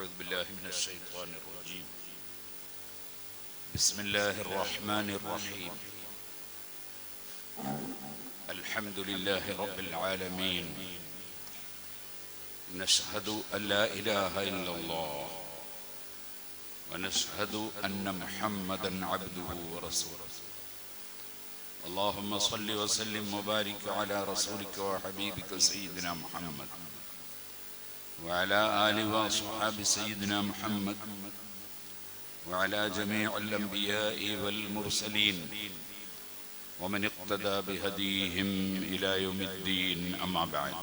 أعوذ بالله من الشيطان الرجيم. بسم الله الرحمن الرحيم. الحمد لله رب العالمين. نشهد أن لا إله إلا الله ونشهد أن محمدا عبده ورسوله. اللهم صل وسلم وبارك على رسولك وحبيبك سيدنا محمد وعلى آله وأصحاب سيدنا محمد وعلى جميع الأنبياء والمرسلين ومن اقتدى بهديهم إلى يوم الدين. أما بعد،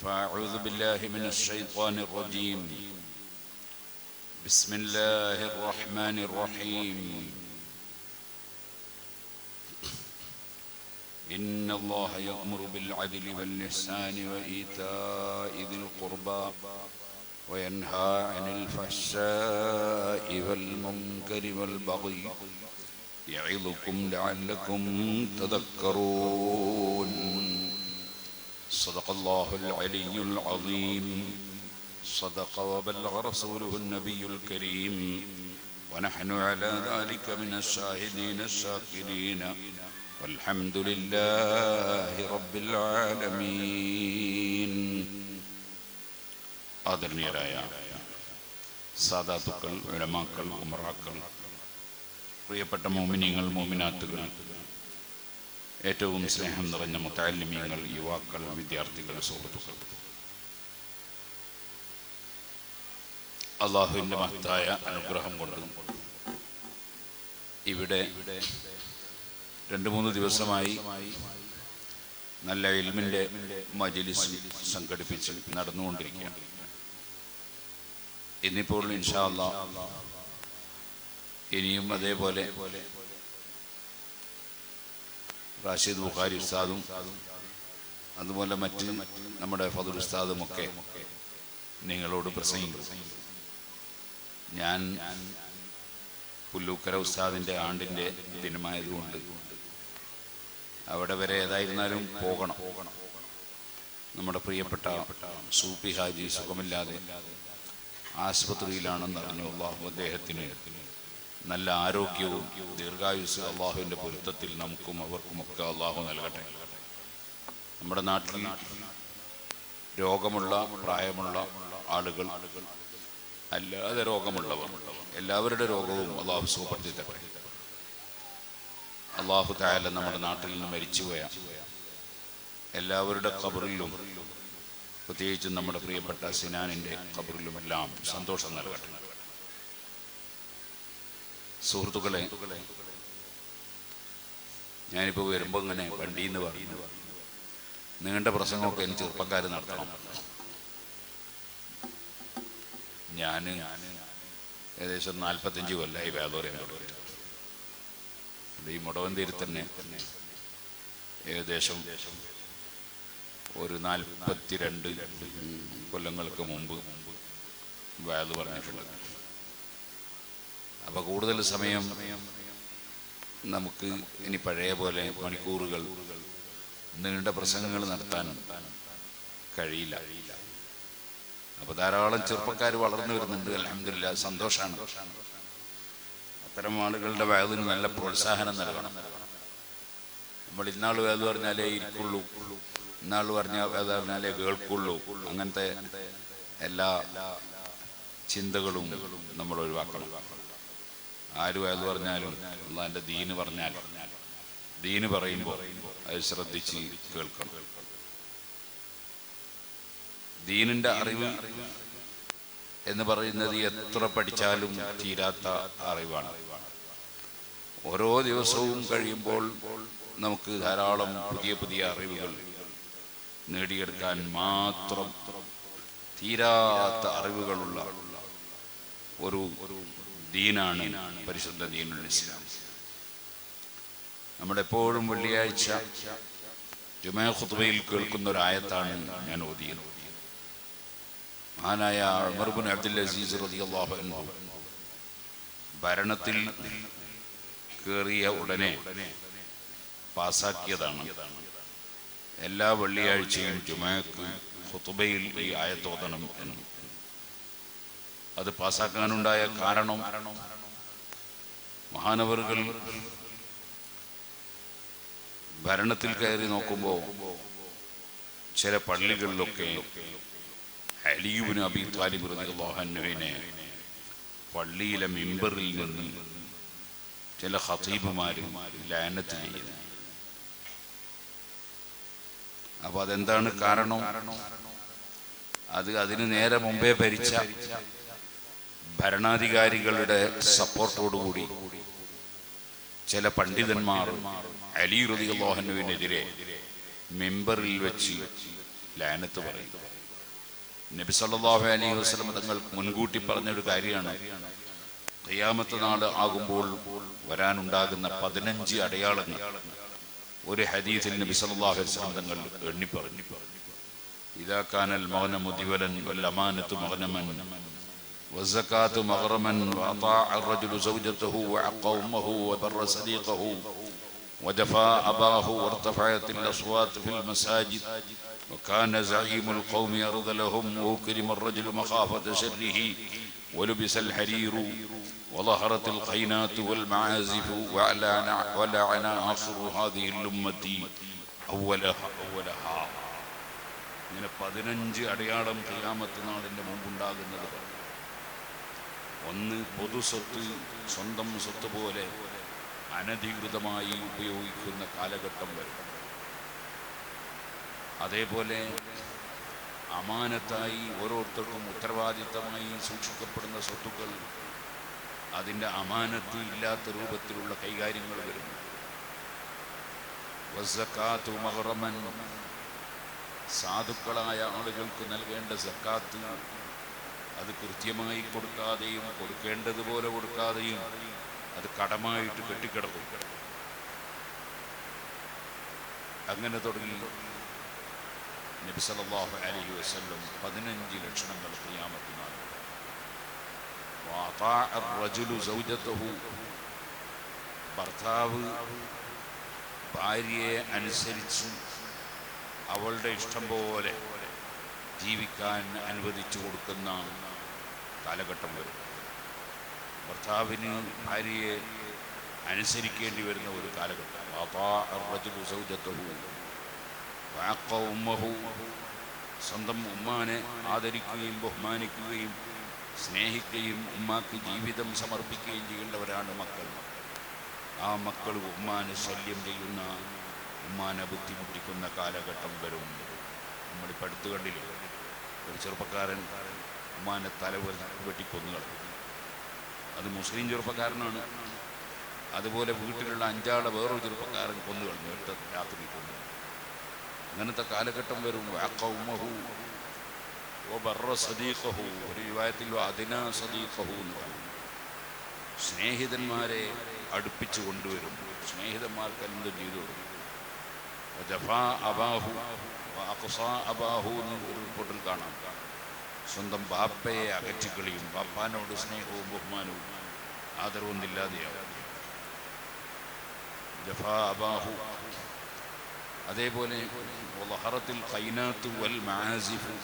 فأعوذ بالله من الشيطان الرجيم. بسم الله الرحمن الرحيم. إن الله يأمر بالعدل والإحسان وإيتاء ذي القربى وينهى عن الفحشاء والمنكر والبغي يعظكم لعلكم تذكرون. صدق الله العلي العظيم. صدق وبلغ رسوله النبي الكريم، ونحن على ذلك من الشاهدين الشاكرين، والحمد لله رب العالمين. ആദരണീയരായ സാദാത്തുക്കൾ, ഉലമാക്കൾ, ഉമറാക്കൾ, പ്രിയപ്പെട്ട മോമിനീങ്ങൾ, മോമിനാത്തുകൾ, ഏറ്റവും സ്നേഹം നിറഞ്ഞ മുതഅല്ലിമീങ്ങൾ, യുവാക്കൾ, വിദ്യാർത്ഥികൾ, സുഹൃത്തുക്കൾ, അള്ളാഹുവിൻ്റെ മഹത്തായ അനുഗ്രഹം കൊണ്ട് ഇവിടെ 2-3 ദിവസമായി നല്ല ഇൽമിൻ്റെ മജ്‌ലിസ് സംഘടിപ്പിച്ച് നടന്നുകൊണ്ടിരിക്കുകയാണ്. ഇന്നിപ്പോൾ ഇൻഷാ അല്ലാഹ് ഇനിയും അതേപോലെ റാഷിദ് ബുഖാരി ഉസ്താദും അതുപോലെ മറ്റ് നമ്മുടെ ഫضل ഉസ്താദുമൊക്കെ നിങ്ങളോട് പ്രസംഗിക്കും. ഞാൻ പുല്ലൂക്കര ഉസ്താദിൻ്റെ ആണ്ടിൻ്റെ ദിനമായതുകൊണ്ട് അവിടെ വരെ ഏതായിരുന്നാലും പോകണം. നമ്മുടെ പ്രിയപ്പെട്ട സൂഫി ഹാജി സുഖമില്ലാതെ ആശുപത്രിയിലാണെന്ന് അറിഞ്ഞു. അള്ളാഹു അദ്ദേഹത്തിന് നല്ല ആരോഗ്യവും ദീർഘായുസ് അള്ളാഹുവിൻ്റെ പൊരുത്തത്തിൽ നമുക്കും അവർക്കുമൊക്കെ അള്ളാഹു നൽകട്ടെ. നമ്മുടെ നാട്ടിൽ രോഗമുള്ള, പ്രായമുള്ള ആളുകൾ, അല്ലാതെ രോഗമുള്ളവർ, എല്ലാവരുടെ രോഗവും അള്ളാഹു സുഖപ്പെടുത്തി തരട്ടെ. അള്ളാഹു തആല നമ്മുടെ നാട്ടിൽ നിന്ന് മരിച്ചുപോയ എല്ലാവരുടെ ഖബറിലും, പ്രത്യേകിച്ചും നമ്മുടെ പ്രിയപ്പെട്ട സിനാനിൻ്റെ ഖബറിലുമെല്ലാം സന്തോഷം നൽകട്ടെ. സുഹൃത്തുക്കളെ, ഞാനിപ്പോൾ വരുമ്പോൾ ഇങ്ങനെ വണ്ടിന്ന് പറയുന്നു, നീണ്ട പ്രസംഗമൊക്കെ എനിക്ക് ചെറുപ്പക്കാർ നടത്തണം. ഞാൻ ഏകദേശം 45 കൊല്ലമായി വേദോറിയാൻ തുടങ്ങി. ഈ മുടവന്തേരി തന്നെ ഏകദേശം ഒരു 42 കൊല്ലങ്ങൾക്ക് മുമ്പ് വയല് പറഞ്ഞിട്ടുണ്ട്. അപ്പോൾ കൂടുതൽ സമയം നമുക്ക് ഇനി പഴയ പോലെ മണിക്കൂറുകൾ നീണ്ട പ്രസംഗങ്ങൾ നടത്താൻ കഴിയില്ല. അപ്പോൾ ധാരാളം ചെറുപ്പക്കാർ വളർന്നു വരുന്നുണ്ട്. അൽഹംദുലില്ലാഹ്, സന്തോഷമാണ്. അത്തരം ആളുകളുടെ വയലിന് നല്ല പ്രോത്സാഹനം നൽകണം. നമ്മൾ ഇന്നാൾ വേദ പറഞ്ഞാലേ ഇരിക്കുള്ളൂ, ഇന്നാൾ വേദ പറഞ്ഞാലേ കേൾക്കുള്ളൂ, അങ്ങനത്തെ എല്ലാ ചിന്തകളും നമ്മൾ ഒഴിവാക്കണം. ആര് വേദ പറഞ്ഞാലും അള്ളാഹിൻ്റെ ദീന് പറഞ്ഞാൽ, ദീന് പറയുമ്പോൾ അത് ശ്രദ്ധിച്ച് കേൾക്കണം. ദീനിൻ്റെ അറിവ് എന്ന് പറയുന്നത് എത്ര പഠിച്ചാലും തീരാത്ത അറിവാണ്. ഓരോ ദിവസവും കഴിയുമ്പോൾ നമുക്ക് ധാരാളം പുതിയ പുതിയ അറിവുകൾ നേടിയെടുക്കാൻ മാത്രം തീരാത്ത അറിവുകളുള്ള ഒരു ദീനാണ് പരിശുദ്ധ ദീനുൽ ഇസ്ലാം. നമ്മളെപ്പോഴും വെള്ളിയാഴ്ച ജുമാ ഖുത്ബയിൽ കേൾക്കുന്ന ഒരു ആയത്താണ് ഞാൻ ഓതിയത്. മഹാനായ ഉമർ ഇബ്നു അബ്ദുൽ അസീസ് റളിയല്ലാഹു അൻഹു ഭരണത്തിൽ കയറിയ ഉടനെ പാസാക്കിയതാണ് എല്ലാ വെള്ളിയാഴ്ചയും ജുമാക്ക് ഖുത്ബയിൽ ഈ ആയത്ത് ഓതണം എന്ന്. അത് പാസാക്കാനുണ്ടായ കാരണം മഹാനവറുകൾ ഭരണത്തിൽ കയറി നോക്കുമ്പോൾ ചില പള്ളികളിലൊക്കെ അലി ഇബ്നു അബീ ത്വാലിബ് റളിയല്ലാഹു അൻഹുവിനെ പള്ളിയിലെ മിമ്പറിൽ നിന്ന് ചില ഖതീബുമാര് ലഅനത്ത് ചെയ്യുന്നു. അപ്പൊ അതെന്താണ് കാരണം? അതിന് നേരെ മുമ്പേ ഭരിച്ച ഭരണാധികാരികളുടെ സപ്പോർട്ടോടുകൂടി ചില പണ്ഡിതന്മാർ അലി റളിയല്ലാഹു അൻഹുവിനെതിരെ മിമ്പറിൽ വെച്ച് ലഅനത്ത് പറയും. നബി സല്ലല്ലാഹു അലൈഹി വസല്ലം തങ്ങൾ മുൻകൂട്ടി പറഞ്ഞൊരു കാര്യമാണ്, ഖിയാമത്ത് നാൾ ആകുമ്പോൾ വരാനുണ്ടാകുന്ന 15 അടയാളങ്ങൾ ഒരു ഹദീസിൽ നബി സല്ലല്ലാഹു അലൈഹി വസല്ലം തങ്ങൾ എണ്ണി പറഞ്ഞു. ഇദാ കാനൽ മഗ്നമു ദിവലൻ വൽ അമാനത്തു മഗ്നമൻ വസ്സകാത്തു മഗ്റമൻ വഅതാഅ അർ-റജുലു സൗജതഹു വഅഖ ഉമ്മഹു വബറ സദീഖഹു ودفع أباه وارتفعت الأصوات في المساجد وكان زعيم القوم أرذلهم وكرم الرجل مخافة شره ولبس الحرير وظهرت القينات والمعازف ولعن آخر هذه الأمة أولها. ഇങ്ങനെ 15 അടയാളം ഖിയാമത്ത് നാളിന്റെ മുമ്പുണ്ടാകുന്നത്. ഒന്ന്, പൊതുസ്വത്ത് സ്വന്തം സ്വത്ത് പോലെ അനധികൃതമായി ഉപയോഗിക്കുന്ന കാലഘട്ടം വരും. അതേപോലെ അമാനത്തായി ഓരോരുത്തർക്കും ഉത്തരവാദിത്തമായി സൂക്ഷിക്കപ്പെടുന്ന സ്വത്തുക്കൾ അതിൻ്റെ അമാനത്ത് ഇല്ലാത്ത രൂപത്തിലുള്ള കൈകാര്യങ്ങൾ വരും. വസ്സകാത്തു മഗ്റമൻ, സാധുക്കളായ ആളുകൾക്ക് നൽകേണ്ട സക്കാത്ത് അത് കൃത്യമായി കൊടുക്കാതെയും കൊടുക്കേണ്ടതുപോലെ കൊടുക്കാതെയും അത് കടമായിട്ട് കെട്ടിക്കിടക്കും. അങ്ങനെ തുടങ്ങി നബി സല്ലല്ലാഹു അലൈഹി വസല്ലം 15 ലക്ഷണങ്ങൾ ഖിയാമത്ത് നാൾ. വഅതാഅ അർ-റജുലു സൗജതഹു, ഭർത്താവ് ഭാര്യയെ അനുസരിച്ച് അവളുടെ ഇഷ്ടം പോലെ ജീവിക്കാൻ അനുവദിച്ചു കൊടുക്കുന്ന കാലഘട്ടം വരും. ഭർത്താവിന് ഭാര്യയെ അനുസരിക്കേണ്ടി വരുന്ന ഒരു കാലഘട്ടം. സ്വന്തം ഉമ്മാനെ ആദരിക്കുകയും ബഹുമാനിക്കുകയും സ്നേഹിക്കുകയും ഉമ്മാക്ക് ജീവിതം സമർപ്പിക്കുകയും ചെയ്യേണ്ടവരാണ് മക്കൾ. ആ മക്കൾ ഉമ്മാനെ ശല്യം ചെയ്യുന്ന, ഉമ്മാനെ ബുദ്ധിമുട്ടിക്കുന്ന കാലഘട്ടം വരും. നമ്മളിപ്പോൾ അടുത്ത് കണ്ടില്ലേ, ഒരു ചെറുപ്പക്കാരൻ ഉമ്മാനെ തല വെട്ടിക്കൊന്നു. അത് മുസ്ലിം ചെറുപ്പക്കാരനാണ്. അതുപോലെ വീട്ടിലുള്ള 5 ആളെ വേറൊരു ചെറുപ്പക്കാരൻ കൊന്നു കളഞ്ഞു, ഒറ്റ രാത്രി കൊന്നു. അങ്ങനത്തെ കാലഘട്ടം വരും. വഅഖ ഉമ്മഹു വബറ സദീഖഹു, ഒരു റിവായത്തിൽ അദ്നാ സദീഖഹു എന്ന് പറയും. സ്നേഹിതന്മാരെ അടുപ്പിച്ചു കൊണ്ടുവരും, സ്നേഹിതന്മാർക്ക് എന്തും ചെയ്തു കൊടുക്കും. വജഫാ അബാഹു വഅഖസാ അബാഹു എന്ന് ഒരു റിപ്പോർട്ടിൽ കാണാം. സ്വന്തം ബാപ്പയെ അകറ്റിക്കളിയും, ബാപ്പാനോട് സ്നേഹവും ബഹുമാനവും ആദരവൊന്നില്ലാതെയാവും. ജഫാ അബാഹു. അതേപോലെ വളഹറത്തിൽ ഖൈനാത്തു വൽ മആസിഫു,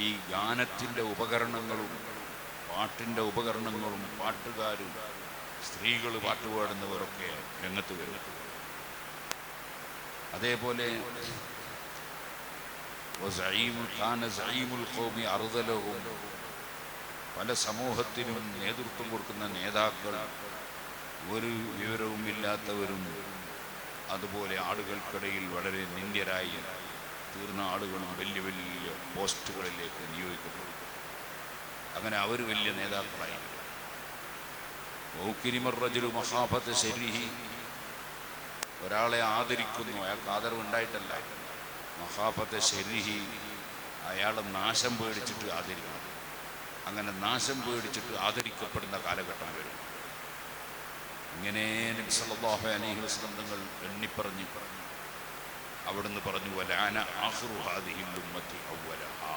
ഈ ഗാനത്തിൻ്റെ ഉപകരണങ്ങളും പാട്ടിൻ്റെ ഉപകരണങ്ങളും പാട്ടുകാരും സ്ത്രീകൾ പാട്ടുപാടുന്നവരൊക്കെ രംഗത്ത് വരും. അതേപോലെ പല സമൂഹത്തിനും നേതൃത്വം കൊടുക്കുന്ന നേതാക്കൾ ഒരു വിവരവും ഇല്ലാത്തവരും അതുപോലെ ആളുകൾക്കിടയിൽ വളരെ നിന്ദ്യരായി തീർന്ന ആളുകളും വലിയ വലിയ പോസ്റ്റുകളിലേക്ക് നിയോഗിക്കപ്പെടും. അങ്ങനെ അവർ വലിയ നേതാക്കളായി. ഒരാളെ ആദരിക്കുന്നു, അയാൾക്ക് ആദരവുണ്ടായിട്ടല്ല, മഹാഫത്തെ ശരീഹി, അയാളെ നാശം പേടിച്ചിട്ട് ആദരിക്കണം. അങ്ങനെ നാശം പേടിച്ചിട്ട് ആദരിക്കപ്പെടുന്ന കാലഘട്ടം വരും. ഇങ്ങനെ നബി സല്ലല്ലാഹു അലൈഹി വസല്ലം തങ്ങൾ എണ്ണിപ്പറഞ്ഞ് അവിടുന്ന് പറഞ്ഞു, വലാന ആഖിറു ഹാദിഹിൽ ഉമ്മത്തി അവ്വലഹാ,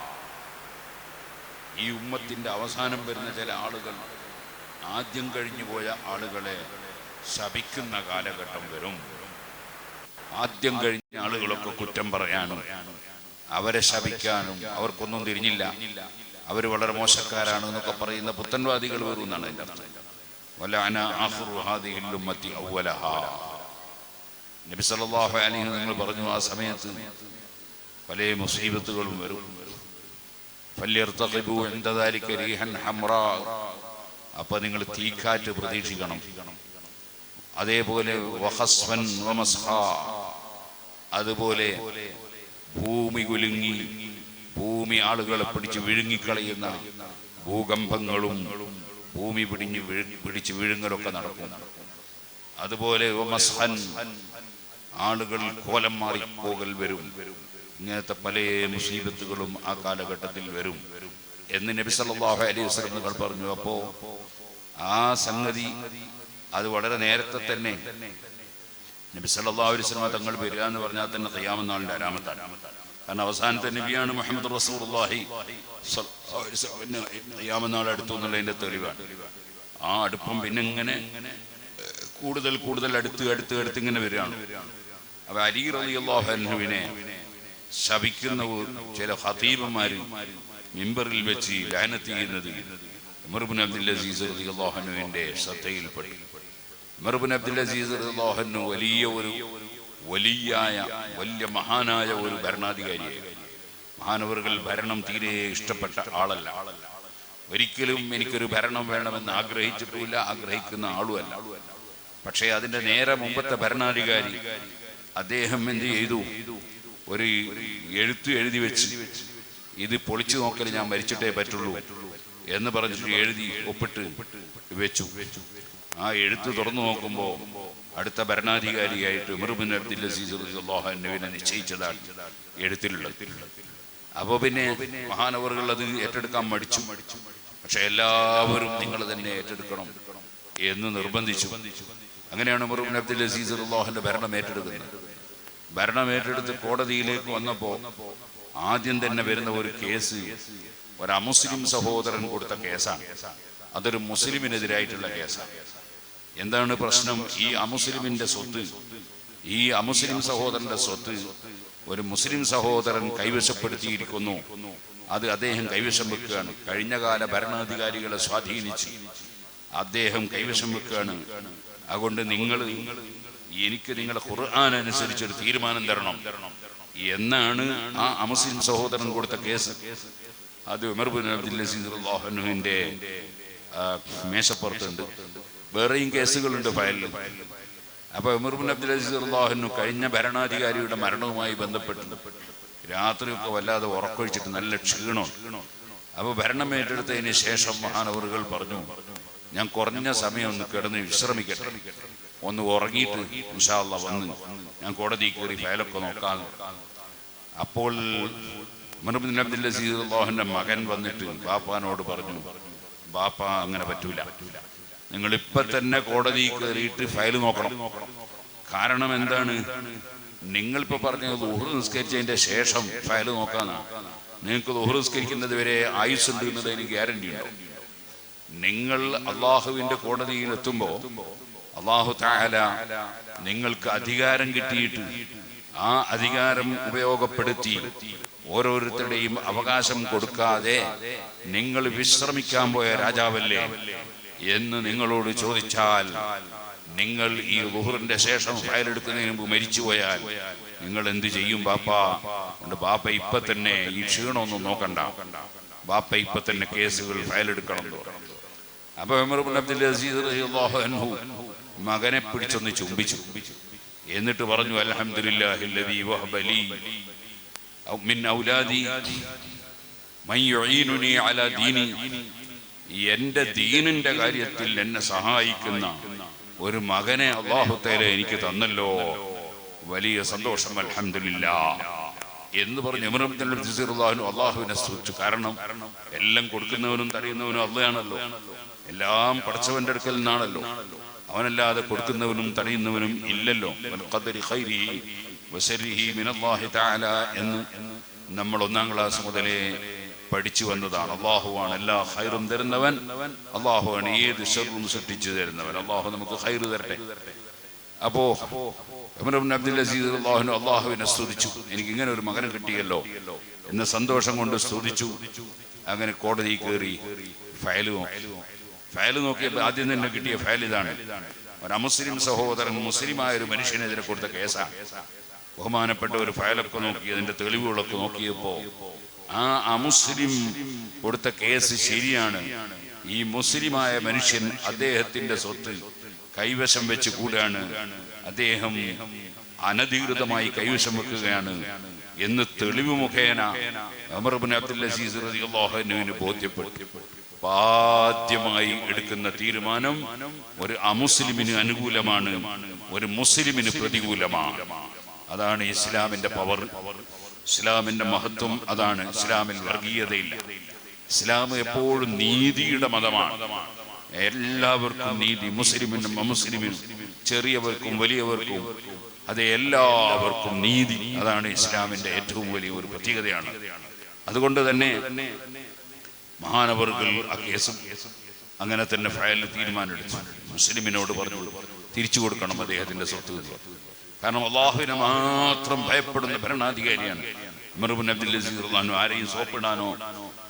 ഈ ഉമ്മത്തിൻ്റെ അവസാനം വരുന്ന ചില ആളുകൾ ആദ്യം കഴിഞ്ഞു പോയ ആളുകളെ ശപിക്കുന്ന കാലഘട്ടം വരും. ആദ്യം കഴിഞ്ഞ ആളുകളൊക്കെ കുറ്റം പറയാനും അവരെ ശപിക്കാനും അവർക്കൊന്നും തിരിഞ്ഞില്ല, അവർ വളരെ മോശക്കാരാണ് എന്നൊക്കെ പറയുന്ന പുത്തൻവാദികൾ വരും എന്നാണ് എൻ്റെ അർത്ഥം. നബി സല്ലല്ലാഹു അലൈഹി നിങ്ങൾ പറഞ്ഞു ആ സമയത്ത് പല മുസീബത്തുകളും വരും. അപ്പൊ നിങ്ങൾ തീക്കാറ്റ് പ്രതീക്ഷിക്കണം. അതേപോലെ അതുപോലെ ഭൂമി കുലുങ്ങി ഭൂമി ആളുകളെ പിടിച്ച് വിഴുങ്ങിക്കളയുന്ന ഭൂകമ്പങ്ങളും ഭൂമി പിടിച്ച് വിഴുങ്ങലൊക്കെ നടക്കും. അതുപോലെ ആളുകൾ കോലം മാറി പോകൽ വരും. ഇങ്ങനത്തെ പല മുസീബത്തുകളും ആ കാലഘട്ടത്തിൽ വരും എന്ന് നബി സല്ലല്ലാഹു അലൈഹി വസല്ലം തങ്ങൾ പറഞ്ഞു. അപ്പോ ആ സംഗതി അത് വളരെ നേരത്തെ തന്നെ നബി സല്ലല്ലാഹു അലൈഹി വസല്ലം തങ്ങൾ വരിക എന്ന് പറഞ്ഞാൽ തന്നെ ഖിയാമത്ത് നാളിന്റെ അലാമത്താണ്. കാരണം അവസാനത്തെ നബിയാണ് മുഹമ്മദ് റസൂലുള്ളാഹി സ്വല്ലല്ലാഹു അലൈഹി വസല്ലം. ഖിയാമത്ത് നാൾ അടുത്തു എന്നുള്ളതിന്റെ തെളിവാണ്. ആ അടുപ്പം പിന്നെ ഇങ്ങനെ കൂടുതൽ കൂടുതൽ അടുത്ത് ഇങ്ങനെ വരികയാണ്. അപ്പൊ അലി റളിയല്ലാഹു അൻഹുവിനെ ശപിക്കുന്ന ചില ഖതീബുമാര് മിമ്പറിൽ വെച്ച് ലഅനത്ത് ചെയ്യുന്നത് ഉമർ ഇബ്നു അബ്ദുൽ അസീസ് റളിയല്ലാഹു അൻഹുവിന്റെ ശ്രദ്ധയിൽപ്പെട്ടു. ഉമർ ഇബ്നു അബ്ദുൽ അസീസ് റളിയല്ലാഹു അൻഹു വലിയ മഹാനായ ഒരു ഭരണാധികാരിയായിരുന്നു. മഹാനവറുകൾ ഭരണം തീരെ ഇഷ്ടപ്പെട്ട ആളല്ല. ഒരിക്കലും എനിക്കൊരു ഭരണം വേണമെന്ന് ആഗ്രഹിച്ചിട്ടില്ല, ആഗ്രഹിക്കുന്ന ആളുമല്ല. പക്ഷേ അതിന്റെ നേരെ മുമ്പത്തെ ഭരണാധികാരി അദ്ദേഹം എന്ത് ചെയ്തു, ഒരു എഴുതി വെച്ച് ഇത് പൊളിച്ചു നോക്കൽ ഞാൻ മരിച്ചിട്ടേ പറ്റുള്ളൂ എന്ന് പറഞ്ഞിട്ട് എഴുതി ഒപ്പിട്ട് വെച്ചു. ആ എഴുത്ത് തുറന്നു നോക്കുമ്പോൾ അടുത്ത ഭരണാധികാരിയായിട്ട് ഉമർ ഇബ്നു അബ്ദുൽ അസീസ് റളിയല്ലാഹു അൻഹുവിനെ നിശ്ചയിച്ചതാണ് എഴുത്തിലുള്ളത്. അപ്പൊ പിന്നെ മഹാനവറുകൾ അത് ഏറ്റെടുക്കാൻ മടിച്ചു. പക്ഷെ എല്ലാവരും നിങ്ങൾ തന്നെ ഏറ്റെടുക്കണം എന്ന് നിർബന്ധിച്ചു. അങ്ങനെയാണ് ഉമർ ഇബ്നു അബ്ദുൽ അസീസ് റളിയല്ലാഹുവിന്റെ ഭരണം ഏറ്റെടുക്കുന്നത്. ഭരണം ഏറ്റെടുത്ത് കോടതിയിലേക്ക് വന്നപ്പോൾ ആദ്യം തന്നെ വരുന്ന ഒരു കേസ് ഒരു അമുസ്ലിം സഹോദരൻ കൊടുത്ത കേസാണ്. അതൊരു മുസ്ലിമിനെതിരായിട്ടുള്ള കേസാണ്. എന്താണ് പ്രശ്നം? ഈ അമുസ്ലിമിന്റെ സ്വത്ത്, ഈ അമുസ്ലിം സഹോദരന്റെ സ്വത്ത് ഒരു മുസ്ലിം സഹോദരൻ കൈവശപ്പെടുത്തിയിരിക്കുന്നു. അത് അദ്ദേഹം കൈവശം വെക്കുകയാണ്. കഴിഞ്ഞകാല ഭരണാധികാരികളെ സ്വാധീനിച്ച് അദ്ദേഹം കൈവശം വെക്കുകയാണ്. അതുകൊണ്ട് എനിക്ക് നിങ്ങളെ ഖുർആൻ അനുസരിച്ചൊരു തീരുമാനം തരണം എന്നാണ് ആ അമുസ്ലിം സഹോദരൻ കൊടുത്ത കേസ്. അത് ഉമർ ഇബ്നു അബ്ദുൽ അസീസ് റളിയല്ലാഹു അൻഹുവിന്റെ മേശപ്പുറത്തുണ്ട്. വേറെയും കേസുകളുണ്ട് ഫയലിൽ. അപ്പൊ ഉമർ ഇബ്നു അബ്ദുൽ അസീസ് റളിയല്ലാഹു അൻഹു കഴിഞ്ഞ ഭരണാധികാരിയുടെ മരണവുമായി ബന്ധപ്പെട്ട് രാത്രിയൊക്കെ വല്ലാതെ ഉറക്കൊഴിച്ചിട്ട് നല്ല ക്ഷീണമാണ്. അപ്പൊ ഭരണം ഏറ്റെടുത്തതിന് ശേഷം മഹാനവറുകൾ പറഞ്ഞു, ഞാൻ കുറഞ്ഞ സമയം ഒന്ന് കിടന്ന് വിശ്രമിക്കട്ടെ, ഒന്ന് ഉറങ്ങിയിട്ട് ഇൻഷാ അല്ലാഹ് വന്ന് ഞാൻ കോടതി കയറി ഫയലൊക്കെ നോക്കാം. അപ്പോൾ ഉമർ ഇബ്നു അബ്ദുൽ അസീസ് റളിയല്ലാഹുവിന്റെ മകൻ വന്നിട്ട് ബാപ്പാനോട് പറഞ്ഞു, ബാപ്പ അങ്ങനെ പറ്റൂല, നിങ്ങൾ ഇപ്പൊ തന്നെ കോടതി കയറിയിട്ട് ഫയൽ നോക്കണം. കാരണം എന്താണ്? നിങ്ങളിപ്പോ പറഞ്ഞത് ളുഹർ നിസ്കരിച്ചതിന്റെ ശേഷം ഫയൽ നോക്കാന്നാണ്. നിങ്ങൾക്ക് ളുഹർ നിസ്കരിക്കുന്നത് വരെ ആയുസ്സുണ്ട് എന്നത് എനിക്ക് ഗ്യാരണ്ടി ഉണ്ടോ? നിങ്ങൾ അള്ളാഹുവിന്റെ കോടതിയിൽ എത്തുമ്പോ അള്ളാഹു തആല നിങ്ങൾക്ക് അധികാരം കിട്ടിയിട്ട് ആ അധികാരം ഉപയോഗപ്പെടുത്തി ഓരോരുത്തരുടെയും അവകാശം കൊടുക്കാതെ നിങ്ങൾ വിശ്രമിക്കാൻ പോയ രാജാവല്ലേ എന്ന് നിങ്ങളോട് ചോദിച്ചാൽ, നിങ്ങൾ ഈ ളുഹറിന്റെ ശേഷം ഫയൽ എടുക്കുന്നതിന് മുമ്പ് മരിച്ചുപോയാൽ നിങ്ങൾ എന്ത് ചെയ്യും ബാപ്പ? ബാപ്പ ഇപ്പൊ തന്നെ ഈ ക്ഷീണമൊന്നും നോക്കണ്ട, ബാപ്പ ഇപ്പൊ തന്നെ കേസുകൾ ഫയൽ എടുക്കണം. അപ്പൊ ഉമർ ഇബ്നു അബ്ദുൽ അസീസ് റളിയല്ലാഹു അൻഹു മകനെ പിടിച്ചൊന്ന് ചുംബിച്ചു. എന്നിട്ട് പറഞ്ഞു, അൽഹംദുലില്ലാഹില്ലദീ വഹബ ലീ മിൻ ഔലാദി മൻ യുഈനുനി അലാ ദീനി. എന്റെ ദീനിന്റെ കാര്യത്തിൽ എന്നെ സഹായിക്കുന്ന ഒരു മകനെ അല്ലാഹു തആല എനിക്ക് തന്നല്ലോ, വലിയ സന്തോഷം, അൽഹംദുലില്ലാഹ് എന്ന് പറഞ്ഞു ഉമർ ഇബ്നു അബ്ദുൽ അസീസ് റളിയല്ലാഹു അൻഹു അല്ലാഹുവിനെ സ്തുതിച്ചു. കാരണം എല്ലാം കൊടുക്കുന്നവനും തടയുന്നവനും അല്ലാഹുവാണല്ലോ, എല്ലാം പടച്ചവന്റെ അടുക്കൽ നിന്നാണല്ലോ, അവനല്ലാതെ കൊടുക്കുന്നവനും തടയുന്നവനും ഇല്ലല്ലോ. ഖദരി ഖൈരിഹി വശരിഹി മിനല്ലാഹി തആല എന്ന് നമ്മൾ 1ാം ക്ലാസ് മുതലേ പഠിച്ചു വന്നതാണ്. അല്ലാഹുവാണ് എല്ലാ ഖൈറും തരുന്നവൻ, അല്ലാഹുവാണ് ഏത് ശർറും സൃഷ്ടിച്ചു തരുന്നവൻ. അല്ലാഹു നമുക്ക് ഖൈർ തരട്ടെ. അപ്പോ ഉമർ ഇബ്നു അബ്ദുൽ അസീസ് റളിയല്ലാഹു അൻഹു അല്ലാഹുവിനെ സ്തുതിച്ചു, എനിക്ക് ഇങ്ങനെ ഒരു മകനെ കിട്ടിയല്ലോ എന്ന സന്തോഷം കൊണ്ട് സ്തുതിച്ചു. അങ്ങനെ കോടതി കയറി ഫയല് നോക്കിയപ്പോൾ ആദ്യം തന്നെ കിട്ടിയ ഫയൽ ഇതാണ്. ഒരു അമുസ്ലിം സഹോദരൻ മുസ്ലിമായ ഒരു മനുഷ്യനെതിരെ കൊടുത്ത കേസാണ്. ബഹുമാനപ്പെട്ട ഒരു ഫയലൊക്കെ നോക്കി അതിന്റെ തെളിവുകളൊക്കെ നോക്കിയപ്പോ ആ അമുസ്ലിം കൊടുത്ത കേസ് ശരിയാണ്. ഈ മുസ്ലിമായ മനുഷ്യൻ അദ്ദേഹത്തിന്റെ സ്വത്ത് കൈവശം വെച്ച് കൂടാണ്, അദ്ദേഹം അനധികൃതമായി കൈവശം വെക്കുകയാണ് എന്ന് തെളിവ് മുഖേന ഉമർ ഇബ്നു അബ്ദുൽ അസീസ് റളിയല്ലാഹു അൻഹുവിന് ബോധ്യപ്പെട്ടു. ആദ്യമായി എടുക്കുന്ന തീരുമാനം ഒരു അമുസ്ലിമിന് അനുകൂലമാണ്, ഒരു മുസ്ലിമിന് പ്രതികൂലമാണ്. അതാണ് ഇസ്ലാമിന്റെ പവർ, ഇസ്ലാമിന്റെ മഹത്വം അതാണ്. ഇസ്ലാമിൽ വർഗീയതയില്ല. ഇസ്ലാം എപ്പോഴും നീതിയുടെ മതമാണ്. എല്ലാവർക്കും നീതി, മുസ്ലിമിനും അമുസ്ലിമിനും, ചെറിയവർക്കും വലിയവർക്കും, അത് എല്ലാവർക്കും നീതി. അതാണ് ഇസ്ലാമിന്റെ ഏറ്റവും വലിയ ഒരു പ്രത്യേകതയാണ്. അതുകൊണ്ട് തന്നെ മഹാനവറുകൾ ആ കേസും അങ്ങനെ തന്നെ ഫയലിൽ തീരുമാനമെടുത്തു. മുസ്ലിമിനോട് പറഞ്ഞു തിരിച്ചു കൊടുക്കണം അദ്ദേഹത്തിന്റെ സ്വത്ത്. കാരണം അള്ളാഹുവിനെ മാത്രം ഭയപ്പെടുന്ന ഭരണാധികാരിയാണ് ഉമർ ഇബ്നു അബ്ദുൽ അസീസ് റളിയല്ലാഹു അൻഹു. ആരെയും സോപ്പിടാനോ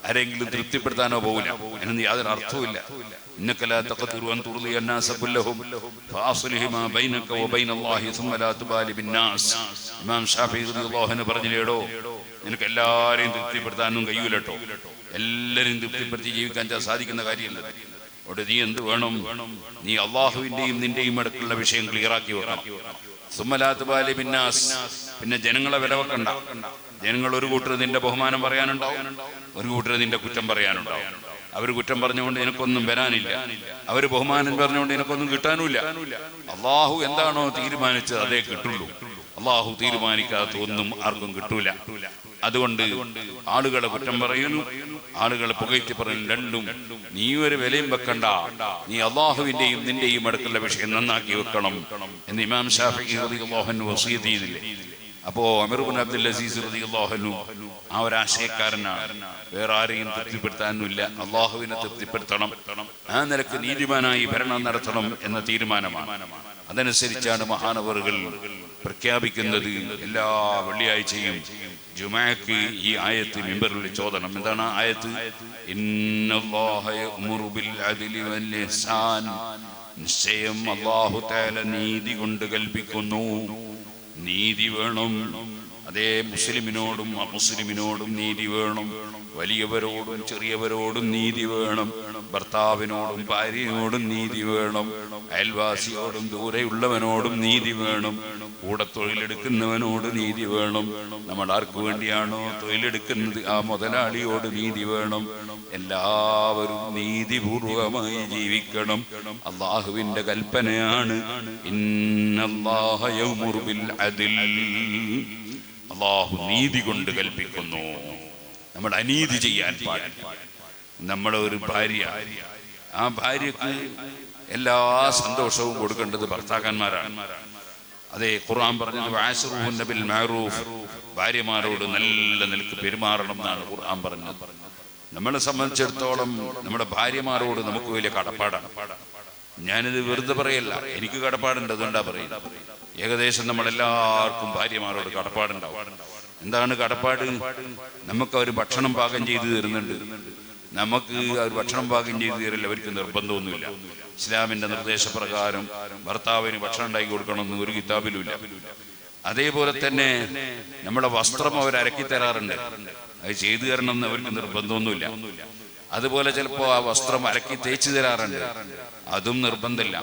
ആരെങ്കിലും തൃപ്തിപ്പെടുത്താനോ പോകില്ല. അതിനൊന്നും യാതൊരു അർത്ഥവുമില്ല. ഇന്നക ലാ തഖദിറു അൻ തുർദിയ അന്നാസ കുല്ലഹും ഫഅസ്ലിഹ് മാ ബൈനക വബൈന അല്ലാഹി സുമ്മ ലാ തുബാലി ബിന്നാസ്. ഇമാം ഷാഫിഈ റളിയല്ലാഹു അൻഹു പറഞ്ഞില്ലേടോ, നിനക്ക് എല്ലാവരെയും തൃപ്തിപ്പെടുത്താനൊന്നും കഴിയൂലട്ടോ, എല്ലാവരെയും തൃപ്തിപ്പെടുത്തി ജീവിക്കാൻ സാധിക്കുന്ന കാര്യമല്ല. അവിടെ നീ എന്ത് വേണം? നീ അള്ളാഹുവിന്റെയും നിന്റെയും ഇടക്കുള്ള വിഷയം ക്ലിയറാക്കി വെക്കണം. സുമ്മ ലാ തുബാലി ബിന്നാസ്. പിന്നെ ജനങ്ങളെ വില വെക്കണ്ട. ജനങ്ങൾ ഒരു കൂട്ടർ നിന്റെ ബഹുമാനം പറയാനുണ്ടാവും, ഒരു കൂട്ടർ നിന്റെ കുറ്റം പറയാനുണ്ടാവും. അവർ കുറ്റം പറഞ്ഞുകൊണ്ട് നിനക്കൊന്നും വരാനില്ല, അവർ ബഹുമാനം പറഞ്ഞുകൊണ്ട് നിനക്കൊന്നും കിട്ടാനുമില്ല. അള്ളാഹു എന്താണോ തീരുമാനിച്ചത് അതേ കിട്ടുള്ളൂ. അള്ളാഹു തീരുമാനിക്കാത്ത ഒന്നും ആർക്കും കിട്ടൂല. അതുകൊണ്ട് ആളുകളെ കുറ്റം പറയുന്നു, ആളുകളെ പുകഴ്ത്തി പറയുന്നു, രണ്ടും നീ ഒരു വിലയും വെക്കണ്ട. നീ അള്ളാഹുവിന്റെയും നിന്റെയും അടുത്തുള്ള വിഷയം നന്നാക്കി വെക്കണം എന്ന് ഇമാം ഷാഫിഈ റളിയല്ലാഹു അൻഹു വസിയത്ത് ചെയ്തില്ലേ. അപ്പോ ഉമർ ഇബ്നു അബ്ദുൽ അസീസ് റളിയല്ലാഹു അൻഹു ആ ഒരു ആശയക്കാരനാണ്. വേറെ ആരെയും തൃപ്തിപ്പെടുത്താനൊന്നുമില്ല, അള്ളാഹുവിനെ തൃപ്തിപ്പെടുത്തണം. ആ നിലക്ക് നീതിമാനായി ഭരണം നടത്തണം എന്ന തീരുമാനമാണ്. അതനുസരിച്ചാണ് മഹാനവറുകൾ പ്രഖ്യാപിക്കുന്നത് എല്ലാ വെള്ളിയാഴ്ചയും ജുമഅക്ക് ഈ ആയത്ത് മിമ്പറിൽ ചോദനം. എന്താണ് ആ ആയത്ത്? ഇന്നല്ലാഹ യഅ്മുറു ബിൽ അദ്ലി വൽ ഇഹ്സാൻ. നിശ്ചയം അല്ലാഹു തആല നീതി കൊണ്ട് കൽപ്പിക്കുന്നു. നീതി വേണം. അതേ മുസ്ലിമിനോടും അമുസ്ലിമിനോടും നീതി വേണം, വലിയവരോടും ചെറിയവരോടും നീതി വേണം, ഭർത്താവിനോടും ഭാര്യയോടും നീതി വേണം, അയൽവാസിയോടും ദൂരെയുള്ളവനോടും നീതി വേണം, കൂടെ തൊഴിലെടുക്കുന്നവനോട് നീതി വേണം. നമ്മൾ ആർക്കു വേണ്ടിയാണോ തൊഴിലെടുക്കുന്നത് ആ മുതലാളിയോട് നീതി വേണം. എല്ലാവരും നീതിപൂർവമായി ജീവിക്കണം. അള്ളാഹുവിന്റെ കൽപ്പനയാണ് ഇന്നല്ലാഹ യഅ്മുറു ബിൽ അദ്ൽ. അള്ളാഹു നീതി കൊണ്ട് കൽപ്പിക്കുന്നു. നമ്മൾ അനീതി ചെയ്യാൻ പാടില്ല. നമ്മുടെ ഒരു ഭാര്യ, ആ ഭാര്യക്ക് എല്ലാ സന്തോഷവും കൊടുക്കേണ്ടത് ഭർത്താക്കന്മാരാണ്. അതെ, ഖുർആൻ പറഞ്ഞത് വഅശ്റുഹുന്ന ബിൽ മഅറൂഫ്. ഭാര്യമാരോട് നല്ല നിലക്ക് പെരുമാറണം എന്നാണ് ഖുർആൻ പറഞ്ഞത്. നമ്മളെ സംബന്ധിച്ചിടത്തോളം നമ്മുടെ ഭാര്യമാരോട് നമുക്ക് വലിയ കടപ്പാടാണ്. ഞാനിത് വെറുതെ പറയല്ല, എനിക്ക് കടപ്പാടുണ്ട്, അതുകൊണ്ടാ പറയുന്നത്. ഏകദേശം നമ്മളെല്ലാവർക്കും ഭാര്യമാരോട് കടപ്പാടുണ്ടാവും. എന്താണ് കടപ്പാട്? നമുക്ക് അവർ ഭക്ഷണം പാകം ചെയ്തു തരുന്നുണ്ട്. നമുക്ക് അവർ ഭക്ഷണം പാകം ചെയ്തു തരില്ല, അവർക്ക് നിർബന്ധമൊന്നുമില്ല. ഇസ്ലാമിന്റെ നിർദ്ദേശപ്രകാരം ഭർത്താവിന് ഭക്ഷണം ഉണ്ടാക്കി കൊടുക്കണമെന്ന് ഒരു കിതാബിലുമില്ല. അതേപോലെ തന്നെ നമ്മുടെ വസ്ത്രം അവർ അരക്കി തരാറുണ്ട്, അത് ചെയ്തു തരണം എന്ന് അവർക്ക് നിർബന്ധമൊന്നുമില്ല. അതുപോലെ ചിലപ്പോ ആ വസ്ത്രം അരക്കി തേച്ചു തരാറുണ്ട്, അതും നിർബന്ധമില്ല.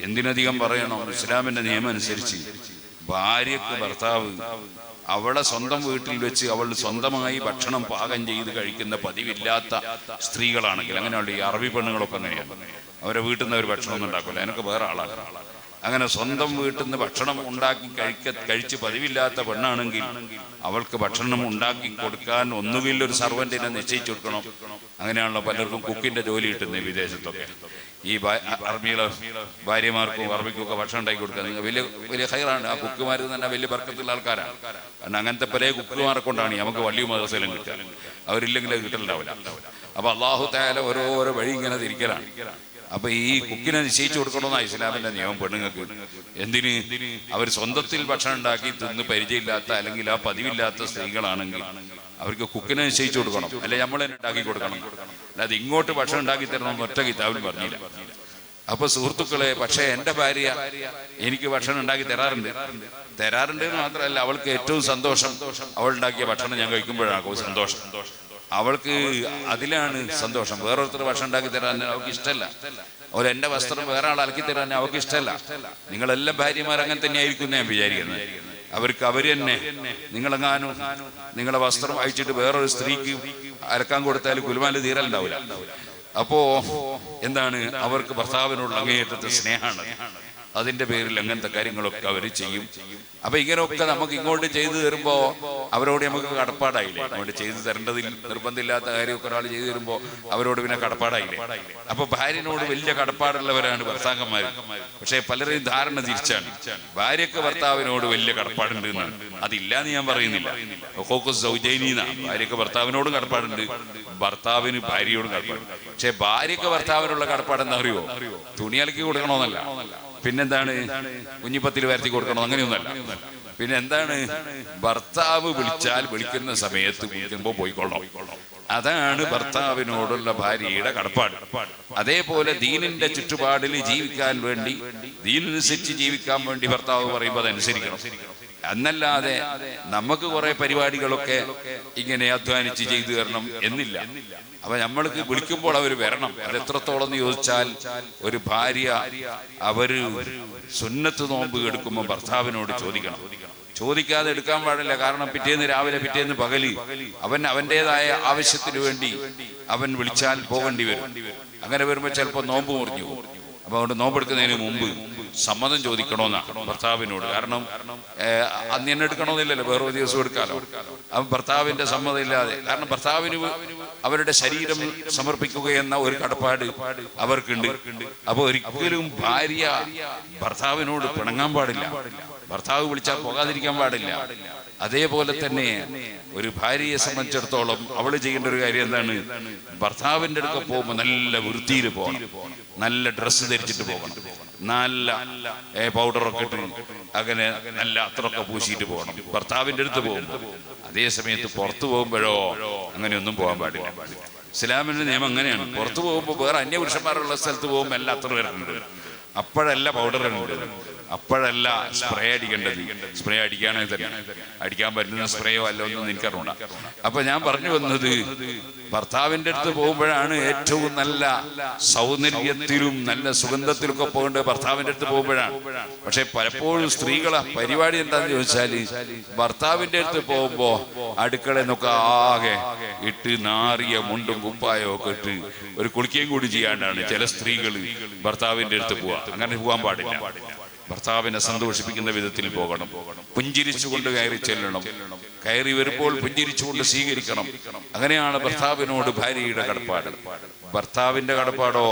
എന്തിനധികം പറയണം? ഇസ്ലാമിന്റെ നിയമം അനുസരിച്ച് ഭാര്യക്ക് ഭർത്താവ് അവളെ സ്വന്തം വീട്ടിൽ വെച്ച് അവൾ സ്വന്തമായി ഭക്ഷണം പാകം ചെയ്ത് കഴിക്കുന്ന പതിവില്ലാത്ത സ്ത്രീകളാണെങ്കിൽ, അങ്ങനെയുള്ള ഈ അറബി പെണ്ണുങ്ങളൊക്കെ അങ്ങനെയാണ്. അവരെ വീട്ടിൽ നിന്ന് അവർ ഭക്ഷണം ഒന്നും ഉണ്ടാക്കില്ല, അതിനൊക്കെ വേറെ ആളാണ്. അങ്ങനെ സ്വന്തം വീട്ടിൽ നിന്ന് ഭക്ഷണം ഉണ്ടാക്കി കഴിച്ച് പതിവില്ലാത്ത പെണ്ണാണെങ്കിൽ അവൾക്ക് ഭക്ഷണം ഉണ്ടാക്കി കൊടുക്കാൻ ഒന്നുകിൽ ഒരു സർവന്റിനെ നിശ്ചയിച്ചു കൊടുക്കണം. അങ്ങനെയാണല്ലോ പലർക്കും കുക്കിന്റെ ജോലി കിട്ടുന്നത് വിദേശത്തൊക്കെ. ഈ അറബികളെ ഭാര്യമാർക്കും അറബിക്കൊക്കെ ഭക്ഷണം ഉണ്ടാക്കി കൊടുക്കാൻ വലിയ വലിയ ഹൈറാണ്. ആ കുക്കുമാർ തന്നെ വലിയ ബർക്കത്തുള്ള ആൾക്കാരാണ്. കാരണം അങ്ങനത്തെ പല കുക്കുമാരെ കൊണ്ടാണ് നമുക്ക് വലിയ മദ്രസയിലും കിട്ടുക. അവരില്ലെങ്കിൽ അത് കിട്ടലുണ്ടാവില്ല. അപ്പൊ അല്ലാഹു തആല ഓരോരോ വഴി ഇങ്ങനെ തിരിക്കലാണ്. അപ്പൊ ഈ കുക്കിനെ നിശ്ചയിച്ചു കൊടുക്കണമെന്നാണ് ഇസ്ലാമിന്റെ നിയമം പെണ്ണുങ്ങൾക്ക്. എന്തിന്? അവർ സ്വന്തത്തിൽ ഭക്ഷണം ഉണ്ടാക്കി തിന്ന് പരിചയമില്ലാത്ത അല്ലെങ്കിൽ ആ പതിവില്ലാത്ത സ്ത്രീകളാണെങ്കിൽ അവർക്ക് കുക്കിനെ നിശ്ചയിച്ചു കൊടുക്കണം, അല്ലെ നമ്മൾ തന്നെ ഉണ്ടാക്കി കൊടുക്കണം. അല്ലാതെ ഇങ്ങോട്ട് ഭക്ഷണം ഉണ്ടാക്കി തരണമെന്ന് ഒറ്റ കിതാബിൽ പറഞ്ഞില്ല. അപ്പൊ സുഹൃത്തുക്കളെ, പക്ഷേ എൻ്റെ ഭാര്യ എനിക്ക് ഭക്ഷണം ഉണ്ടാക്കി തരാറുണ്ട് എന്ന് മാത്രമല്ല, അവൾക്ക് ഏറ്റവും സന്തോഷം അവൾ ഉണ്ടാക്കിയ ഭക്ഷണം ഞാൻ കഴിക്കുമ്പോഴാണ് സന്തോഷം. അവൾക്ക് അതിലാണ് സന്തോഷം. വേറൊരുത്തർ ഭക്ഷണം ഉണ്ടാക്കി തരാൻ അവൾക്ക് ഇഷ്ടമല്ല. അവർ എൻ്റെ വസ്ത്രം വേറെ ആൾ അലക്കി തരാൻ അവൾക്ക് ഇഷ്ടമല്ല. നിങ്ങളെല്ലാം ഭാര്യമാർ അങ്ങനെ തന്നെയായിരിക്കും ഞാൻ വിചാരിക്കുന്നത്. അവർക്ക് അവർ തന്നെ, നിങ്ങളെങ്ങാനും നിങ്ങളെ വസ്ത്രം അയച്ചിട്ട് വേറൊരു സ്ത്രീക്ക് അലക്കാൻ കൊടുത്താൽ കുലുമാല് തീരലുണ്ടാവില്ല. അപ്പോ എന്താണ്, അവർക്ക് ഭർത്താവിനോടുള്ള അങ്ങേയറ്റത്തെ സ്നേഹമാണ്. അതിന്റെ പേരിൽ അങ്ങനത്തെ കാര്യങ്ങളൊക്കെ അവർ ചെയ്യും. അപ്പൊ ഇങ്ങനെയൊക്കെ നമുക്ക് ഇങ്ങോട്ട് ചെയ്തു തരുമ്പോ അവരോട് നമുക്ക് കടപ്പാടായില്ലേ? ഇങ്ങോട്ട് ചെയ്തു തരേണ്ടതിൽ നിർബന്ധമില്ലാത്ത കാര്യമൊക്കെ ഒരാൾ ചെയ്തു തരുമ്പോ അവരോട് പിന്നെ കടപ്പാടായില്ലേ? അപ്പൊ ഭാര്യനോട് വലിയ കടപ്പാടുള്ളവരാണ് ഭർത്താക്കന്മാർ. പക്ഷെ പലരെയും ധാരണ തിരിച്ചാണ്. ഭാര്യക്ക് ഭർത്താവിനോട് വലിയ കടപ്പാടുണ്ട് എന്നാണ്. അതില്ലാന്ന് ഞാൻ പറയുന്നില്ല. ഭാര്യക്ക് ഭർത്താവിനോടും കടപ്പാടുണ്ട്, ഭർത്താവിന് ഭാര്യയോടും കടപ്പാടുണ്ട്. പക്ഷെ ഭാര്യക്ക് ഭർത്താവിനുള്ള കടപ്പാട് എന്താ അറിയോ? തുണി അലക്കി കൊടുക്കണമെന്നല്ല, പിന്നെന്താണ് കുഞ്ഞിപ്പത്തിൽ വരുത്തി കൊടുക്കണോ, അങ്ങനെയൊന്നല്ല. പിന്നെ എന്താണ്, ഭർത്താവ് വിളിക്കുന്ന സമയത്ത് വിളിക്കുമ്പോ പോയിക്കൊള്ളണം. അതാണ് ഭർത്താവിനോടുള്ള ഭാര്യയുടെ കടപ്പാട്. അതേപോലെ ദീനിന്റെ ചുറ്റുപാടിൽ ജീവിക്കാൻ വേണ്ടി, ദീനനുസരിച്ച് ജീവിക്കാൻ വേണ്ടി ഭർത്താവ് പറയുമ്പോൾ അതനുസരിക്കണം. എന്നല്ലാതെ നമുക്ക് കുറെ പരിപാടികളൊക്കെ ഇങ്ങനെ അധ്വാനിച്ച് ചെയ്തു തരണം എന്നില്ല. അപ്പൊ നമ്മൾക്ക് വിളിക്കുമ്പോൾ അവർ വരണം. അത് എത്രത്തോളം എന്ന് ചോദിച്ചാൽ, ഒരു ഭാര്യ അവര് സുന്നത്ത് നോമ്പ് എടുക്കുമ്പോൾ ഭർത്താവിനോട് ചോദിക്കണം. ചോദിക്കാതെ എടുക്കാൻ പാടില്ല. കാരണം പിറ്റേന്ന് രാവിലെ, പിറ്റേന്ന് പകല് അവൻ്റെതായ ആവശ്യത്തിന് വേണ്ടി അവൻ വിളിച്ചാൽ പോകേണ്ടി വരും. അങ്ങനെ വരുമ്പോൾ ചിലപ്പോൾ നോമ്പ് മുറിഞ്ഞു പോകും. അപ്പൊ അതുകൊണ്ട് നോമ്പെടുക്കുന്നതിന് മുമ്പ് സമ്മതം ചോദിക്കണമെന്നാണ് ഭർത്താവിനോട്. കാരണം അന്ന് എന്നെ എടുക്കണമെന്നില്ലല്ലോ, വേറെ ഒരു ദിവസം എടുക്കാലോ. അവൻ ഭർത്താവിന്റെ സമ്മതം ഇല്ലാതെ, കാരണം ഭർത്താവിന് അവരുടെ ശരീരം സമർപ്പിക്കുക എന്ന ഒരു കടപ്പാട് അവർക്കുണ്ട്. അപ്പൊ ഒരിക്കലും ഭാര്യ ഭർത്താവിനോട് പിണങ്ങാൻ പാടില്ല, ഭർത്താവ് വിളിച്ചാൽ പോകാതിരിക്കാൻ പാടില്ല. അതേപോലെ തന്നെ ഒരു ഭാര്യയെ സംബന്ധിച്ചിടത്തോളം അവള് ചെയ്യേണ്ട ഒരു കാര്യം എന്താണ്, ഭർത്താവിന്റെ അടുക്ക പോകുമ്പോൾ നല്ല വൃത്തിയിൽ പോകണം, നല്ല ഡ്രസ്സ് ധരിച്ചിട്ട് പോകണം, നല്ല പൗഡറൊക്കെ ഇട്ട് അങ്ങനെ നല്ല അത്രയൊക്കെ പൂശിയിട്ട് പോകണം ഭർത്താവിന്റെ അടുത്ത് പോകുമ്പോൾ. അതേ സമയത്ത് പുറത്തു പോകുമ്പോഴോ അങ്ങനെയൊന്നും പോകാൻ പാടില്ല. ഇസ്ലാമിന്റെ നിയമം അങ്ങനെയാണ്. പുറത്തു പോകുമ്പോൾ വേറെ അന്യപുരുഷന്മാരുള്ള സ്ഥലത്ത് പോകുമ്പോൾ എല്ലാം അത്ര വരുന്നുണ്ട്. അപ്പോഴല്ല പൗഡർ ഉണ്ട്, അപ്പോഴല്ല സ്പ്രേ അടിക്കേണ്ടത്. സ്പ്രേ അടിക്കാനേ തന്നെ, അടിക്കാൻ പറ്റുന്ന സ്പ്രേയോ അല്ലോ ഒന്നും എനിക്കറിയണ്ട. അപ്പൊ ഞാൻ പറഞ്ഞു വന്നത്, ഭർത്താവിന്റെ അടുത്ത് പോകുമ്പോഴാണ് ഏറ്റവും നല്ല സൗന്ദര്യത്തിലും നല്ല സുഗന്ധത്തിലൊക്കെ പോകേണ്ടത് ഭർത്താവിന്റെ അടുത്ത് പോകുമ്പോഴാണ്. പക്ഷെ പലപ്പോഴും സ്ത്രീകളെ പരിപാടി എന്താന്ന് ചോദിച്ചാല്, ഭർത്താവിന്റെ അടുത്ത് പോകുമ്പോ അടുക്കളയിൽ നിന്നൊക്കെ ആകെ ഇട്ട് നാറിയ മുണ്ടും കുപ്പായോ ഒക്കെ ഇട്ട് ഒരു കുളിക്കുകയും കൂടി ചെയ്യാണ്ടാണ് ചില സ്ത്രീകൾ ഭർത്താവിന്റെ അടുത്ത് പോവാ. അങ്ങനെ പോകാൻ പാടില്ല. ഭർത്താവിനെ സന്തോഷിപ്പിക്കുന്ന വിധത്തിൽ പോകണം. പുഞ്ചിരിച്ചുകൊണ്ട് കയറി ചെല്ലണം. കയറി വരുമ്പോൾ പുഞ്ചിരിച്ചുകൊണ്ട് സ്വീകരിക്കണം. അങ്ങനെയാണ് ഭർത്താവിനോട് ഭാര്യയുടെ കടപ്പാട്. ഭർത്താവിന്റെ കടപ്പാടോ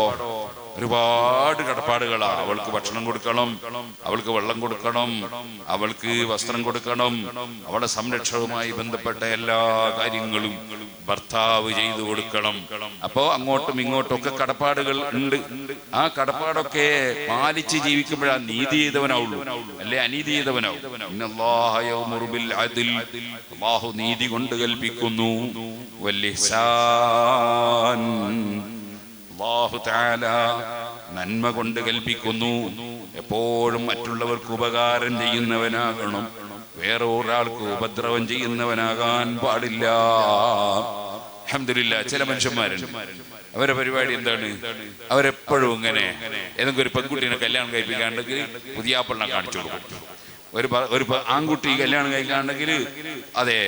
ഒരുപാട് കടപ്പാടുകളാണ്. അവൾക്ക് ഭക്ഷണം കൊടുക്കണം, അവൾക്ക് വെള്ളം കൊടുക്കണം, അവൾക്ക് വസ്ത്രം കൊടുക്കണം. അവളുടെ സംരക്ഷണവുമായി ബന്ധപ്പെട്ട എല്ലാ കാര്യങ്ങളും ഭർത്താവ് ചെയ്തു കൊടുക്കണം. അപ്പോ അങ്ങോട്ടും ഇങ്ങോട്ടും ഒക്കെ കടപ്പാടുകൾ ഉണ്ട്. ആ കടപ്പാടൊക്കെ പാലിച്ച് ജീവിക്കുമ്പോഴാണ് നീതി ചെയ്തവനാവുള്ളൂ, അല്ലെ അനീതി ചെയ്തവനാവും. അല്ലാഹു നീതി കൊണ്ട് കൽപ്പിക്കുന്നു. അല്ലാഹു തആല നന്മ കൊണ്ട് കൽപ്പിക്കുന്നു. എപ്പോഴും മറ്റുള്ളവർക്ക് ഉപകാരം ചെയ്യുന്നവനാകണം, വേറെ ഒരാൾക്ക് ഉപദ്രവം ചെയ്യുന്നവനാകാൻ പാടില്ല. അൽഹംദുലില്ലാഹ്. ചില മനുഷ്യന്മാരുണ്ട്, അവരുടെ പരിപാടി എന്താണ്, അവരെപ്പോഴും ഇങ്ങനെ ഏതെങ്കിലും ഒരു പെൺകുട്ടീനെ കല്യാണം കഴിപ്പിക്കാണ്ടെങ്കിൽ പുതിയാപ്പളിനെ കാണിച്ചു കൊടുക്കും. ഒരു ആൺകുട്ടി കല്യാണം കഴിക്കാണ്ടെങ്കിൽ അതെ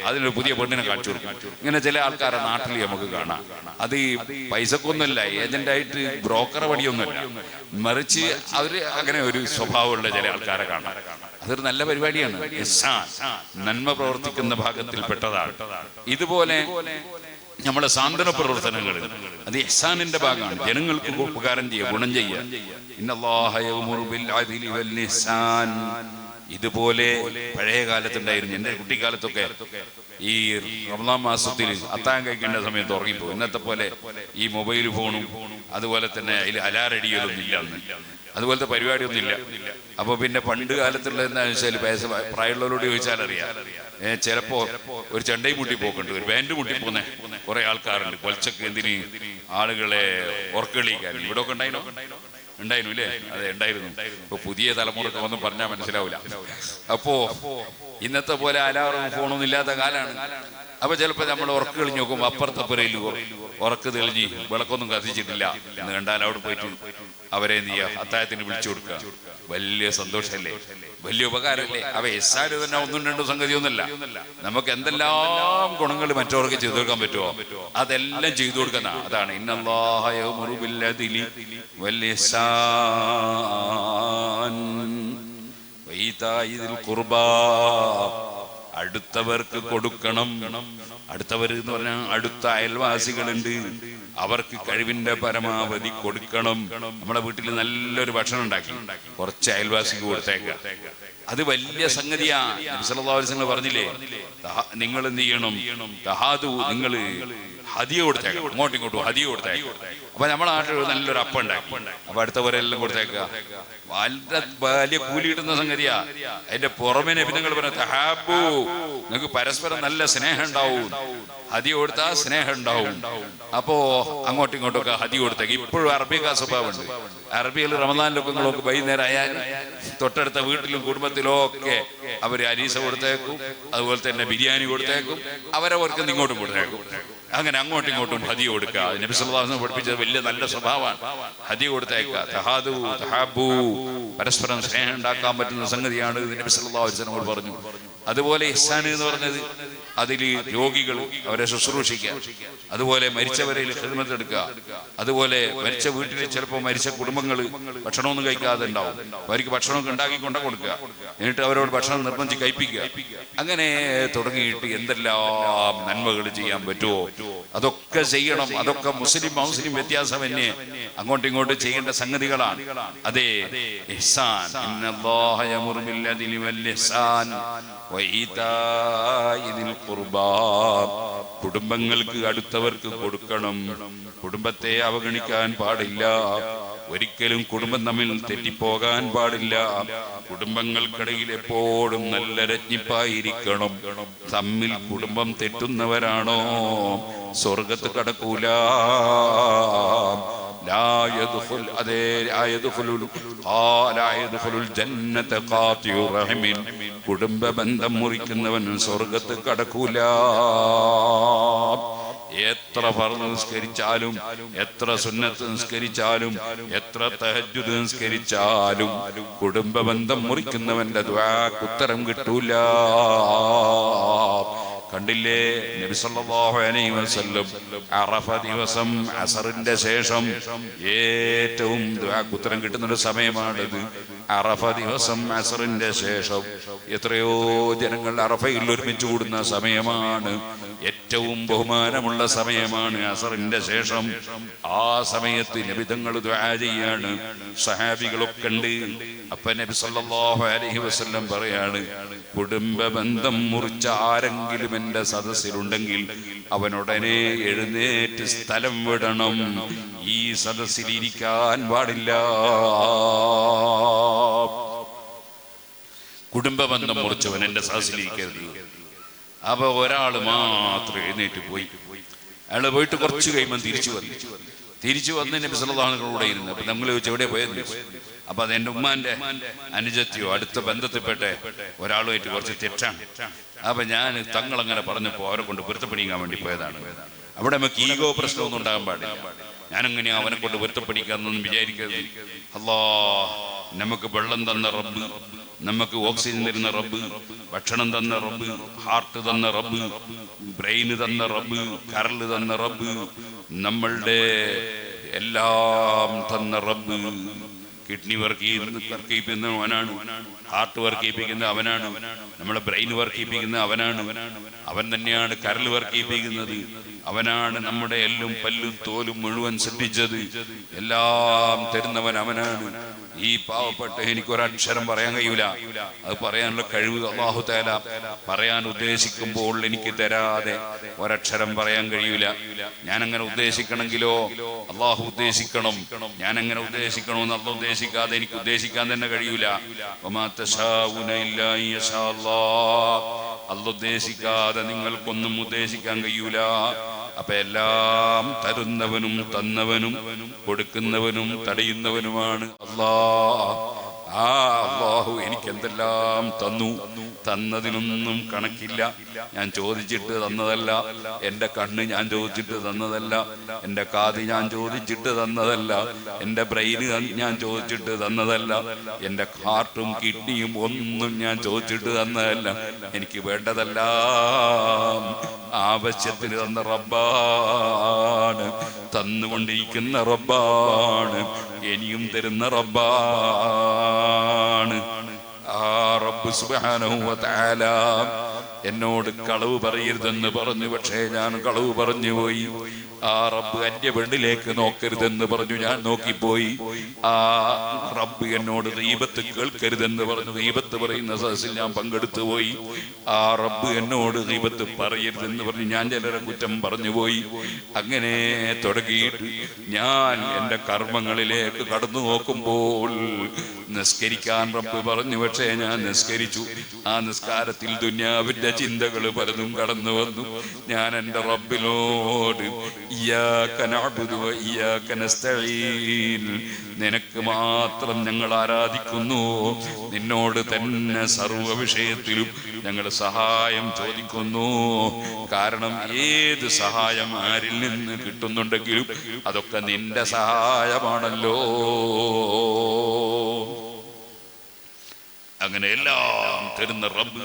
അതിനൊരു പുതിയ പെണ്ണിനെ കാണിച്ചു കൊടുക്കും. ഇങ്ങനെ ചില ആൾക്കാരെ നാട്ടിൽ നമുക്ക് കാണാം. അത് ഈ പൈസക്കൊന്നുമല്ല, ഏജന്റായിട്ട് ബ്രോക്കർ വഴിയൊന്നുമല്ല, മറിച്ച് അവര് അങ്ങനെ ഒരു സ്വഭാവമുള്ള ചില ആൾക്കാരെ കാണാം. അതൊരു നല്ല പരിപാടിയാണ്. നന്മ പ്രവർത്തിക്കുന്ന ഭാഗത്തിൽ പെട്ടതാണ്. ഇതുപോലെ നമ്മളെ സാന്ത്വന പ്രവർത്തനങ്ങൾ അത് ഇഹ്സാനിന്റെ ഭാഗമാണ്. ജനങ്ങൾക്ക് ഉപകാരം ചെയ്യുക, ഗുണം ചെയ്യുക. ഇന്നല്ലാഹ യഅ്മുറു ബിൽ അദ്ലി വൽ ഇഹ്സാൻ. ഇതുപോലെ പഴയ കാലത്തുണ്ടായിരുന്നു. എൻ്റെ കുട്ടിക്കാലത്തൊക്കെ ഈ റമദാൻ മാസത്തിൽ അത്താഴം കഴിക്കേണ്ട സമയത്ത് ഉറങ്ങിപ്പോകും. ഇന്നത്തെ പോലെ ഈ മൊബൈൽ ഫോണും അതുപോലെ തന്നെ അതിൽ അലാറടികളൊന്നും ഇല്ല, അന്ന് അതുപോലത്തെ പരിപാടിയൊന്നും ഇല്ല. അപ്പൊ പിന്നെ പണ്ട് കാലത്തുള്ള എന്താണെന്ന് വെച്ചാൽ പ്രായമുള്ളവരോട് ചോദിച്ചാൽ അറിയാം, ചിലപ്പോ ഒരു ചെണ്ടയും മുട്ടി പോക്കുണ്ട്, ഒരു ബാൻഡ് മുട്ടി പോകുന്ന കുറെ ആൾക്കാരുണ്ട്. കൊൽച്ചക്ക് എന്തിന് ആളുകളെ ഉറക്കളിക്കാൻ. ഇവിടെ ഒക്കെ ഉണ്ടായിരുന്നു അല്ലേ? അതെ, ഉണ്ടായിരുന്നു. ഇപ്പൊ പുതിയ തലമുറക്ക് ഒന്നും പറഞ്ഞാൽ മനസ്സിലാവില്ല. അപ്പോ ഇന്നത്തെ പോലെ അലാറും ഫോണൊന്നും ഇല്ലാത്ത കാലാണ്. അപ്പൊ ചിലപ്പോ നമ്മൾ ഉറക്ക് കളിഞ്ഞ് നോക്കുമ്പോ അപ്പുറത്തപ്പുറയിൽ ഉറക്ക് തെളിഞ്ഞ് വിളക്കൊന്നും കത്തിച്ചിട്ടില്ല എന്ന് കണ്ടാൽ അവിടെ പോയിട്ട് അവരെ എന്ത് ചെയ്യുക, അത്താഴത്തിന് വിളിച്ചു കൊടുക്കുക. വലിയ സന്തോഷമല്ലേ, വലിയ ഉപകാരമല്ലേ? അവ എസ്സാല് തന്നെ ഒന്നും രണ്ടും സംഗതിയൊന്നുമല്ല. നമുക്ക് എന്തെല്ലാം ഗുണങ്ങൾ മറ്റവർക്ക് ചെയ്തു കൊടുക്കാൻ പറ്റുമോ അതെല്ലാം ചെയ്തു കൊടുക്കുന്ന. അതാണ് ഇന്നല്ലാഹ യഅ്മുറു ബിൽ അദ്ലി വൽ ഇഹ്സാൻ വഈതാഇ ദിൽ ഖുർബാ. അടുത്തവർക്ക് കൊടുക്കണം. അടുത്തവർ എന്ന് പറഞ്ഞാൽ അടുത്ത അയൽവാസികളുണ്ട്, അവർക്ക് കഴിവിന്റെ പരമാവധി കൊടുക്കണം. നമ്മുടെ വീട്ടിൽ നല്ലൊരു ഭക്ഷണം ഉണ്ടാക്കി കുറച്ച് അയൽവാസിക്ക് കൊടുത്തേക്കുക, അത് വലിയ സംഗതിയാണ്. നബി സല്ലല്ലാഹു അലൈഹി വസല്ലം പറഞ്ഞില്ലേ, നിങ്ങൾ എന്ത് ചെയ്യണം, തഹാദു, നിങ്ങൾ ഹദിയ കൊടുത്തേക്കാം, അങ്ങോട്ടും ഇങ്ങോട്ടും ഹദിയ കൊടുത്തേക്കാം. അപ്പൊ നമ്മുടെ നാട്ടിൽ നല്ലൊരു അപ്പം ഉണ്ടാക്കി, അപ്പൊ അടുത്തവരെല്ലാം കൊടുത്തേക്കുക. വലിയ കൂലി കിട്ടുന്ന സംഗതിയാ. അതിന്റെ പുറമെ നബിതങ്ങൾ പറഞ്ഞ തഹാബു, നിങ്ങൾക്ക് പരസ്പരം നല്ല സ്നേഹം ഉണ്ടാവും. ഹദിയ കൊടുത്താൽ സ്നേഹം ഉണ്ടാവും. അപ്പോ അങ്ങോട്ടും ഇങ്ങോട്ടും ഒക്കെ ഹദിയ കൊടുത്തേക്ക്. ഇപ്പോഴും അറബിക്ക് സ്വഭാവമുണ്ട്. അറബികൾ റമദാനിലൊക്കെ നിങ്ങൾക്ക് വൈകുന്നേരം ആയാൽ തൊട്ടടുത്ത വീട്ടിലും കുടുംബത്തിലും ഒക്കെ അവര് അരീസ കൊടുത്തേക്കും, അതുപോലെ തന്നെ ബിരിയാണി കൊടുത്തേക്കും, അവരവർക്ക് ഇങ്ങോട്ടും കൊടുത്തേക്കും. അങ്ങനെ അങ്ങോട്ടും ഇങ്ങോട്ടും ഹദിയ കൊടുക്കുക. നബി സല്ലല്ലാഹു അലൈഹി വസല്ലം പഠിപ്പിച്ചത് വലിയ നല്ല സ്വഭാവമാണ്. ഹദിയ കൊടുത്തേക്കുക. തഹാദു തഹാബു, പരസ്പരം സ്നേഹം ഉണ്ടാക്കാൻ പറ്റുന്ന സംഗതിയാണ് നബി സല്ലല്ലാഹു അലൈഹി വസല്ലം പറഞ്ഞു. അതുപോലെ ഇഹ്സാൻ എന്ന് പറഞ്ഞത് അതിൽ രോഗികൾ അവരെ ശുശ്രൂഷിക്കുക, അതുപോലെ മരിച്ചവരെ ഖിദ്മത്ത് എടുക്കുക, അതുപോലെ മരിച്ച വീട്ടിൽ ചിലപ്പോൾ മരിച്ച കുടുംബങ്ങൾ ഭക്ഷണമൊന്നും കഴിക്കാതെ ഉണ്ടാവും, അവർക്ക് ഭക്ഷണമൊക്കെ ഉണ്ടാക്കി കൊണ്ടു കൊടുക്കുക, എന്നിട്ട് അവരോട് ഭക്ഷണം നിർബന്ധിച്ച് കഴിപ്പിക്കുക. അങ്ങനെ തുടങ്ങിയിട്ട് എന്തെല്ലാം നന്മകൾ ചെയ്യാൻ പറ്റുമോ അതൊക്കെ ചെയ്യണം. അതൊക്കെ മുസ്ലിം വ്യത്യാസമന്യേ അങ്ങോട്ടും ഇങ്ങോട്ടും ചെയ്യേണ്ട സംഗതികളാണ്. അതെ, ഇഹ്സാൻ. ഇന്നല്ലാഹ യഅ്മുറു ബിൽ അദ്ലി വൽ ഇഹ്സാൻ വഈതാഇ ദിൽ ഖുർബാ. കുടുംബങ്ങൾക്ക് അടുത്തവർക്ക് കൊടുക്കണം. കുടുംബത്തെ അവഗണിക്കാൻ പാടില്ല. ഒരിക്കലും കുടുംബം തമ്മിൽ തെറ്റിപ്പോകാൻ പാടില്ല. കുടുംബങ്ങൾക്കിടയിൽ എപ്പോഴും നല്ല രജ്ഞിപ്പായിരിക്കണം. തമ്മിൽ കുടുംബം തെറ്റുന്നവരാണോ സ്വർഗത്ത് കടക്കൂല. കുടുംബ ബന്ധം മുറിക്കുന്നവൻ സ്വർഗത്ത് കടക്കൂല. എത്ര ഫർദ് നിസ്കരിച്ചാലും, എത്ര സുന്നത്ത് നിസ്കരിച്ചാലും, എത്ര തഹജ്ജുദ് നിസ്കരിച്ചാലും കുടുംബ ബന്ധം മുറിക്കുന്നവന്റെ ദുആക്ക് ഉത്തരം കിട്ടൂല. കണ്ടില്ലേ, നബി സല്ലല്ലാഹു അലൈഹി വസല്ലം അറഫ ദിവസം അസറിന്റെ ശേഷം ഏറ്റവും ദുആക്ക് ഉത്തരം കിട്ടുന്ന ഒരു സമയമാണിത്. അറഫ ദിവസം അസറിന്റെ ശേഷം എത്രയോ ജനങ്ങൾ അറഫയിൽ ഒരുമിച്ച് കൂടുന്ന സമയമാണ്. ഏറ്റവും ബഹുമാനമുള്ള സമയമാണ് അസറിന്റെ ശേഷം. ആ സമയത്ത് നബി തങ്ങൾ ദുആ ചെയ്യാണ്, സഹാബികളൊക്കെ ഉണ്ട്. അപ്പൊ നബി സല്ലല്ലാഹു അലൈഹി വസല്ലം പറയാണ്, കുടുംബ ബന്ധം മുറിച്ച ആരെങ്കിലും എന്റെ സദസ്സിലുണ്ടെങ്കിൽ അവനുടനെ എഴുന്നേറ്റ് സ്ഥലം വിടണം. ഈ സദസ്സിൽ ഇരിക്കാൻ പാടില്ല. കുടുംബ ബന്ധം മുറിച്ചവൻ എന്റെ സദസ്സിലിരിക്കരുത്. അപ്പൊ ഒരാൾ മാത്രം എഴുന്നേറ്റ് പോയി. അയാൾ പോയിട്ട് കുറച്ച് കഴിയുമ്പോൾ തിരിച്ചു വന്ന് നബി സല്ലല്ലാഹു അലൈഹി വസല്ലം കൂടെ ഇരുന്നു. അപ്പൊ നമ്മൾ ചോദിച്ചു എവിടെ പോയെന്ന്. അപ്പൊ അത് എന്റെ ഉമ്മാന്റെ അനുജത്തിയോ അടുത്ത ബന്ധത്തിൽപ്പെട്ട ഒരാളുമായിട്ട് കുറച്ച് തെറ്റാണ്. അപ്പൊ ഞാൻ തങ്ങളങ്ങനെ പറഞ്ഞപ്പോ അവരെ കൊണ്ട് പൊരുത്തപ്പെടിക്കാൻ വേണ്ടി പോയതാണ്. അവിടെ നമുക്ക് ഈഗോ പ്രശ്നമൊന്നും ഉണ്ടാകാൻ പാടില്ല. ഞാനെങ്ങനെയാ അവനെ കൊണ്ട് പൊരുത്തപ്പെടിക്കാന്നൊന്നും വിചാരിക്കരുത്. അല്ലാഹ് നമുക്ക് വെള്ളം തന്ന റബ്ബ്, നമുക്ക് ഓക്സിജൻ തരുന്ന റബ്ബ്, ഭക്ഷണം തന്ന റബ്ബ്, ഹാർട്ട് തന്ന റബ്ബ്, ബ്രെയിന് തന്ന റബ്ബ്, കരള് തന്ന റബ്ബ്, നമ്മളുടെ എല്ലാം തന്ന റബ്ബ്. കിഡ്നി വർക്ക് ചെയ്യിപ്പിക്കുന്ന അവനാണ്, ഹാർട്ട് വർക്ക് ചെയ്യിപ്പിക്കുന്ന അവനാണ്, നമ്മുടെ ബ്രെയിൻ വർക്ക് ചെയ്യിപ്പിക്കുന്ന അവനാണ്, അവൻ തന്നെയാണ് കരൾ വർക്ക് ചെയ്യിപ്പിക്കുന്നത്, അവനാണ് നമ്മുടെ എല്ലും പല്ലും തോലും മുഴുവൻ സൃഷ്ടിച്ചത്, എല്ലാം തരുന്നവൻ അവനാണ്. ഈ പാവപ്പെട്ട എനിക്കൊരക്ഷരം പറയാൻ കഴിയൂല. അത് പറയാനുള്ള കഴിവ് അല്ലാഹു തആല പറയാൻ ഉദ്ദേശിക്കുമ്പോൾ എനിക്ക് തരാതെ ഒരക്ഷരം പറയാൻ കഴിയൂല. ഞാൻ അങ്ങനെ ഉദ്ദേശിക്കണമെങ്കിലോ അല്ലാഹു ഉദ്ദേശിക്കണം. ഞാൻ അങ്ങനെ ഉദ്ദേശിക്കണമെന്ന് അല്ലാഹു ഉദ്ദേശിക്കാതെ എനിക്ക് ഉദ്ദേശിക്കാൻ തന്നെ കഴിയൂല. വമാ തശാഉന ഇല്ലാ യശാ അല്ലാഹ്. അല്ലാഹു ഉദ്ദേശിക്കാതെ നിങ്ങൾക്കൊന്നും ഉദ്ദേശിക്കാൻ കഴിയൂല. അപ്പൊ എല്ലാം തരുന്നവനും തന്നവനും കൊടുക്കുന്നവനും തടയുന്നവനുമാണ് അല്ലാഹ്. ആ അല്ലാഹു എനിക്ക് എന്തെല്ലാം തന്നു. തന്നതിനൊന്നും കണക്കില്ല. ഞാൻ ചോദിച്ചിട്ട് തന്നതല്ല. എൻ്റെ കണ്ണ് ഞാൻ ചോദിച്ചിട്ട് തന്നതല്ല. എൻ്റെ കാത് ഞാൻ ചോദിച്ചിട്ട് തന്നതല്ല. എൻ്റെ ബ്രെയിന് ഞാൻ ചോദിച്ചിട്ട് തന്നതല്ല. എൻ്റെ ഹാർട്ടും കിഡ്നിയും ഒന്നും ഞാൻ ചോദിച്ചിട്ട് തന്നതല്ല. എനിക്ക് വേണ്ടതെല്ലാം ആവശ്യത്തിന് തന്ന റബ്ബാണ്. തന്നുകൊണ്ടിരിക്കുന്ന റബ്ബാണ്. ഇനിയും തരുന്ന റബ്ബാണ്. ആ റബ്ബ് സുബ്ഹാനഹു വ തആല എന്നോട് കളവ് പറയരുതെന്ന് പറഞ്ഞു. പക്ഷേ ഞാൻ കളവ് പറഞ്ഞു പോയി. ആ റബ്ബ് അന്യ പെണ്ണിലേക്ക് നോക്കരുതെന്ന് പറഞ്ഞു. ഞാൻ നോക്കിപ്പോയി. ആ റബ്ബ് എന്നോട് ഗീബത്ത് കേൾക്കരുതെന്ന് പറഞ്ഞു. ഗീബത്ത് പറയുന്ന സദസ്സിൽ ഞാൻ പങ്കെടുത്തു പോയി. ആ റബ്ബ് എന്നോട് ഗീബത്ത് പറയരുതെന്ന് പറഞ്ഞു. ഞാൻ ചിലരെ കുറ്റം പറഞ്ഞു പോയി. അങ്ങനെ തുടങ്ങിയിട്ട് ഞാൻ എൻ്റെ കർമ്മങ്ങളിലേക്ക് കടന്നു നോക്കുമ്പോൾ നിസ്കരിക്കാൻ റബ്ബ് പറഞ്ഞു. പക്ഷേ ഞാൻ നിസ്കരിച്ചു. ആ നിസ്കാരത്തിൽ ദുനിയാവിന്റെ ചിന്തകൾ പലതും കടന്നു വന്നു. ഞാൻ എൻ്റെ റബ്ബിനോട് ഇയ്യാക നഅ്ബുദു വ ഇയ്യാക നസ്തഈൻ, നിനക്ക് മാത്രം ഞങ്ങൾ ആരാധിക്കുന്നു, നിന്നോട് തന്നെ സർവ്വ വിഷയത്തിലും ഞങ്ങൾ സഹായം ചോദിക്കുന്നു. കാരണം ഏത് സഹായം ആരിൽ നിന്ന് കിട്ടുന്നുണ്ടെങ്കിലും അതൊക്കെ നിന്റെ സഹായമാണല്ലോ. അങ്ങനെ എല്ലാം തരുന്ന റബ്ബ്.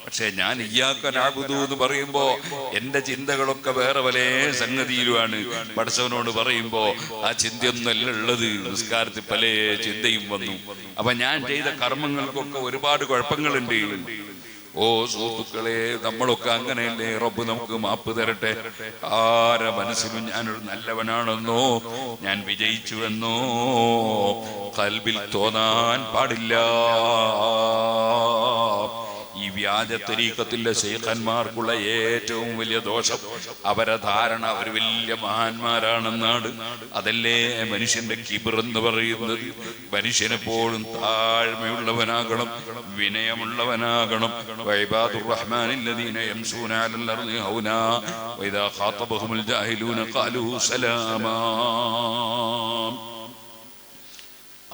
പക്ഷെ ഞാൻ ഇയ്യാക നഅ്ബുദു എന്ന് പറയുമ്പോ എന്റെ ചിന്തകളൊക്കെ വേറെ പല സംഗതിയിലുമാണ്. പടച്ചവനോട് പറയുമ്പോ ആ ചിന്തയൊന്നല്ല ഉള്ളത്. നിസ്കാരത്തിൽ പല ചിന്തയും വന്നു. അപ്പൊ ഞാൻ ചെയ്ത കർമ്മങ്ങൾക്കൊക്കെ ഒരുപാട് കുഴപ്പങ്ങളുണ്ട്. ഓ സുഹൃത്തുക്കളെ, നമ്മളൊക്കെ അങ്ങനെയല്ലേ? റബ്ബ് നമുക്ക് മാപ്പ് തരട്ടെ. ആരെ മനസ്സിലും ഞാനൊരു നല്ലവനാണെന്നോ ഞാൻ വിജയിച്ചുവെന്നോ ഖൽബിൽ തോന്നാൻ പാടില്ല. ഈ വ്യാജ തരീഖത്തിന്റെ ശൈഖന്മാർക്കുള്ള ഏറ്റവും വലിയ ദോഷം അവരെ ധാരണ അവർ വലിയ മഹാന്മാരാണെന്നാണ്. അതല്ലേ മനുഷ്യന്റെ കിബർ എന്ന് പറയുന്നത്. മനുഷ്യനെപ്പോഴും താഴ്മയുള്ളവനാകണം, വിനയമുള്ളവനാകണം. വഇബാദുർ റഹ്മാനില്ലദീന യംശൂന അലൽ അർളി ഹൗനാ വഇദാ ഖാതബഹുമുൽ ജാഹിലൂന ഖാലൂ സലാമാ.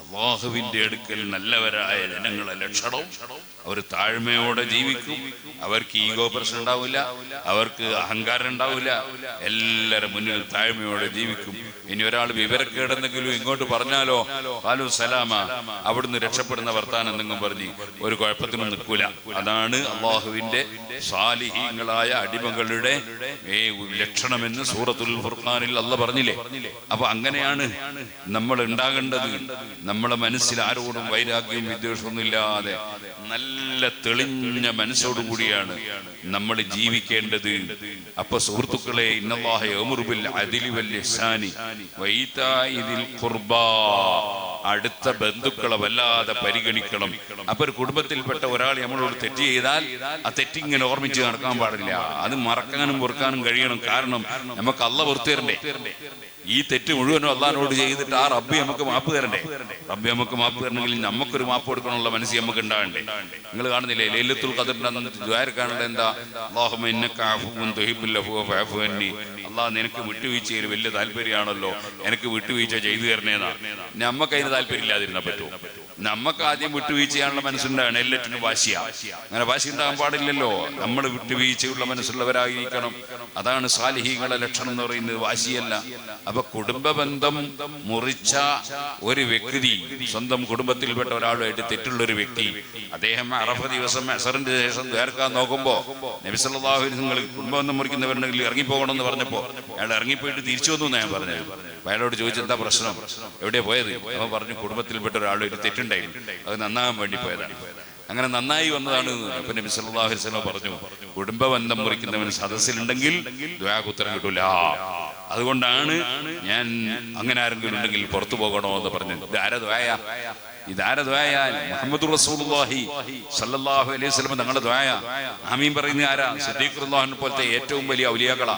അല്ലാഹുവിന്റെ അടുക്കൽ നല്ലവരായ ജനങ്ങളെ ലക്ഷണം അവർ താഴ്മയോടെ ജീവിക്കും. അവർക്ക് ഈഗോ പ്രശ്നം ഉണ്ടാവില്ല, അവർക്ക് അഹങ്കാരം ഉണ്ടാവില്ല. എല്ലാവരും മുന്നിൽ താഴ്മയോടെ ജീവിക്കും. ഇനി ഒരാൾ വിവരക്കേടെന്തെങ്കിലും ഇങ്ങോട്ട് പറഞ്ഞാലോ ഖാലൂ സലാമ, അവിടുന്ന് രക്ഷപ്പെടുന്ന വർത്താനം എന്തെങ്കിലും പറഞ്ഞ് ഒരു കുഴപ്പത്തിനും നിൽക്കൂല. അതാണ് അല്ലാഹുവിന്റെ സാലിഹീങ്ങളായ അടിമകളുടെ ലക്ഷണമെന്ന് സൂറത്തുൽ ഫുർഖാനിൽ അല്ലാഹ് പറഞ്ഞില്ലേ. അപ്പൊ അങ്ങനെയാണ് നമ്മൾ ഉണ്ടാകേണ്ടത്. നമ്മളെ മനസ്സിൽ ആരോടും വൈരാഗ്യവും വിദ്വേഷമൊന്നും ഇല്ലാതെ നല്ല തെളിഞ്ഞ മനസ്സോടുകൂടിയാണ് നമ്മൾ ജീവിക്കേണ്ടത്. അപ്പൊ സുഹൃത്തുക്കളെ, ഇന്നല്ലാഹ യഅ്മുറു ബിൽ അദ്ലി വൽ ഇഹ്സാനി വഈതാഇ ദിൽ ഖുർബാ, അടുത്ത ബന്ധുക്കളെ വല്ലാതെ പരിഗണിക്കണം. അപ്പൊ ഒരു കുടുംബത്തിൽപ്പെട്ട ഒരാൾ നമ്മളോട് തെറ്റ് ചെയ്താൽ ആ തെറ്റിങ്ങനെ ഓർമ്മിച്ച് നടക്കാൻ പാടില്ല. അത് മറക്കാനും പൊറുക്കാനും കഴിയണം. കാരണം നമുക്ക് അല്ലാഹ് പുറത്തു തരണ്ടേ. ഈ തെറ്റ് മുഴുവനും അള്ളാഹിനോട് ചെയ്തിട്ട് ആ റബ്ബി നമുക്ക് മാപ്പ് തരണ്ടേ. റബ്ബി നമുക്ക് മാപ്പ് തരണമെങ്കിൽ നമുക്കൊരു മാപ്പ് കൊടുക്കാനുള്ള മനസ്സ് നമുക്ക് ഉണ്ടാകണ്ടേ. നിങ്ങൾ കാണുന്നില്ലേ ലൈലത്തുൽ ഖദറിന്റെ ദ്വാര കാണേണ്ടത് എന്താ? അല്ലാഹുമ്മ ഇന്നക അഫ്വുൻ തുഹിബ്ബുൽ അഫ്വ ഫഅഫു അന്നി. അല്ലാഹ് നിനക്ക് വിട്ടുവീഴ്ചയിൽ വലിയ താല്പര്യമാണല്ലോ, എനിക്ക് വിട്ടുവീഴ്ച ചെയ്തു തരണേന്നാ. നമുക്ക് അതിന് താല്പര്യം ഇല്ലാതിരുന്നാ പറ്റുമോ? നമുക്ക് ആദ്യം വിട്ടുവീഴ്ചയാണുള്ള മനസ്സുണ്ടാകണം. എല്ലാറ്റിനും വാശിയാ. അങ്ങനെ വാശി ഉണ്ടാകാൻ പാടില്ലല്ലോ. നമ്മൾ വിട്ടുവീഴ്ചയുള്ള മനസ്സുള്ളവരായിരിക്കണം. അതാണ് സാലിഹീങ്ങളുടെ ലക്ഷണം എന്ന് പറയുന്നത്, വാശിയല്ല. അപ്പൊ കുടുംബ ബന്ധം മുറിച്ച ഒരു വ്യക്തി, സ്വന്തം കുടുംബത്തിൽപ്പെട്ട ഒരാളുമായിട്ട് തെറ്റുള്ളൊരു വ്യക്തി, അദ്ദേഹം അറഫ ദിവസം അസറിന്റെ ശേഷം ദ്വാരക്കാൻ നോക്കുമ്പോ നബി സല്ലല്ലാഹു അലൈഹി വസല്ലം കുടുംബ ബന്ധം മുറിക്കുന്നവരുണ്ടെങ്കിൽ ഇറങ്ങിപ്പോകണമെന്ന് പറഞ്ഞപ്പോ അയാൾ ഇറങ്ങിപ്പോയിട്ട് തിരിച്ചു വന്നു ഞാൻ പറഞ്ഞത്. അയാളോട് ചോദിച്ചു എന്താ പ്രശ്നം, എവിടെയാ പോയത്? അവൻ പറഞ്ഞു കുടുംബത്തിൽപ്പെട്ട ഒരാളൊരു തെറ്റുണ്ടായിരുന്നു, അത് നന്നാകാൻ വേണ്ടി പോയതാണ്. അങ്ങനെ നന്നായി വന്നതാണ്. അപ്പൊ നബി സല്ലല്ലാഹു അലൈഹി വസല്ലം പറഞ്ഞു, കുടുംബ ബന്ധം മുറിക്കുന്നവൻ സദസ്സിലുണ്ടെങ്കിൽ ദുആക്ക് ഉത്തരം കിട്ടൂല. അതുകൊണ്ടാണ് ഞാൻ അങ്ങനെ ആരെങ്കിലും ഉണ്ടെങ്കിൽ പുറത്തു പോകണോ എന്ന് പറഞ്ഞത്. ഇതാര ദ്വായ? മുഹമ്മദ് റസൂലുള്ളാഹി സ്വല്ലല്ലാഹു അലൈഹി വസല്ലം തങ്ങളുടെ ദ്വായ. ആമീൻ പറയുന്ന ആരാ? സിദ്ദീഖ് റളിയല്ലാഹു പോലത്തെ ഏറ്റവും വലിയ ഔലിയാക്കളാ.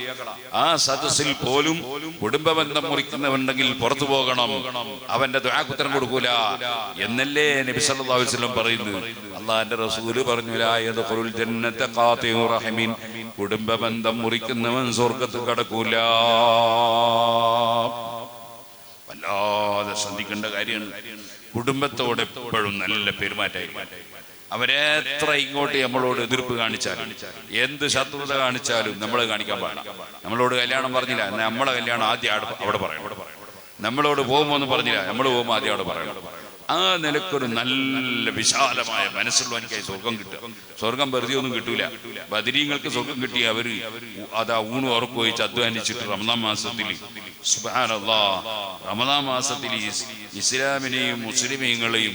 ആ സദസ്സിൽ പോലും കുടുംബ ബന്ധം മുറിക്കുന്നവരുണ്ടെങ്കിൽ പുറത്തു പോകണം, അവന്റെ ദ്വാക്ക് ഉത്തരം കൊടുക്കൂല എന്നല്ലേ നബി സല്ലല്ലാഹു അലൈഹി വസല്ലം പറയുന്നത്. അള്ളാഹുവിന്റെ റസൂല് പറഞ്ഞു, ലാ യദ്ഖുലുൽ ജന്നത ഖാതിഉ റഹിമിൻ, കുടുംബ ബന്ധം മുറിക്കുന്നവൻ സ്വർഗ്ഗത്തിൽ കടക്കൂല. വല്ലാതെ ശ്രദ്ധിക്കേണ്ട കാര്യമാണ്. കുടുംബത്തോട് എപ്പോഴും നല്ല പെരുമാറ്റമായിരിക്കും. അവരെത്ര ഇങ്ങോട്ട് നമ്മളോട് എതിർപ്പ് കാണിച്ചാലും എന്ത് ശത്രുത കാണിച്ചാലും നമ്മൾ കാണിക്കാൻ പാടില്ല. നമ്മളോട് കല്യാണം പറഞ്ഞില്ല, നമ്മളെ കല്യാണം ആദ്യം അവിടെ പറയണം. നമ്മളോട് പോകുമ്പോൾ എന്ന് പറഞ്ഞില്ല, നമ്മൾ പോകുമ്പോൾ ആദ്യം അവിടെ പറയണം. ആ നിലക്കൊരു നല്ല വിശാലമായ മനസ്സുള്ളവനിക്കായി സ്വർഗം കിട്ടുക. സ്വർഗം വെറുതെ ഒന്നും കിട്ടൂല. ബദരീങ്ങൾക്ക് സ്വർഗം കിട്ടിയ അവര് അതാ ഊണ് ഉറപ്പ് വെച്ച് അധ്വാനിച്ചിട്ട് റമദാൻ മാസത്തിൽ, സുബ്ഹാനല്ലാഹ്, റമദാൻ മാസത്തിൽ ഇസ്ലാമിനെയും മുസ്ലിമീങ്ങളെയും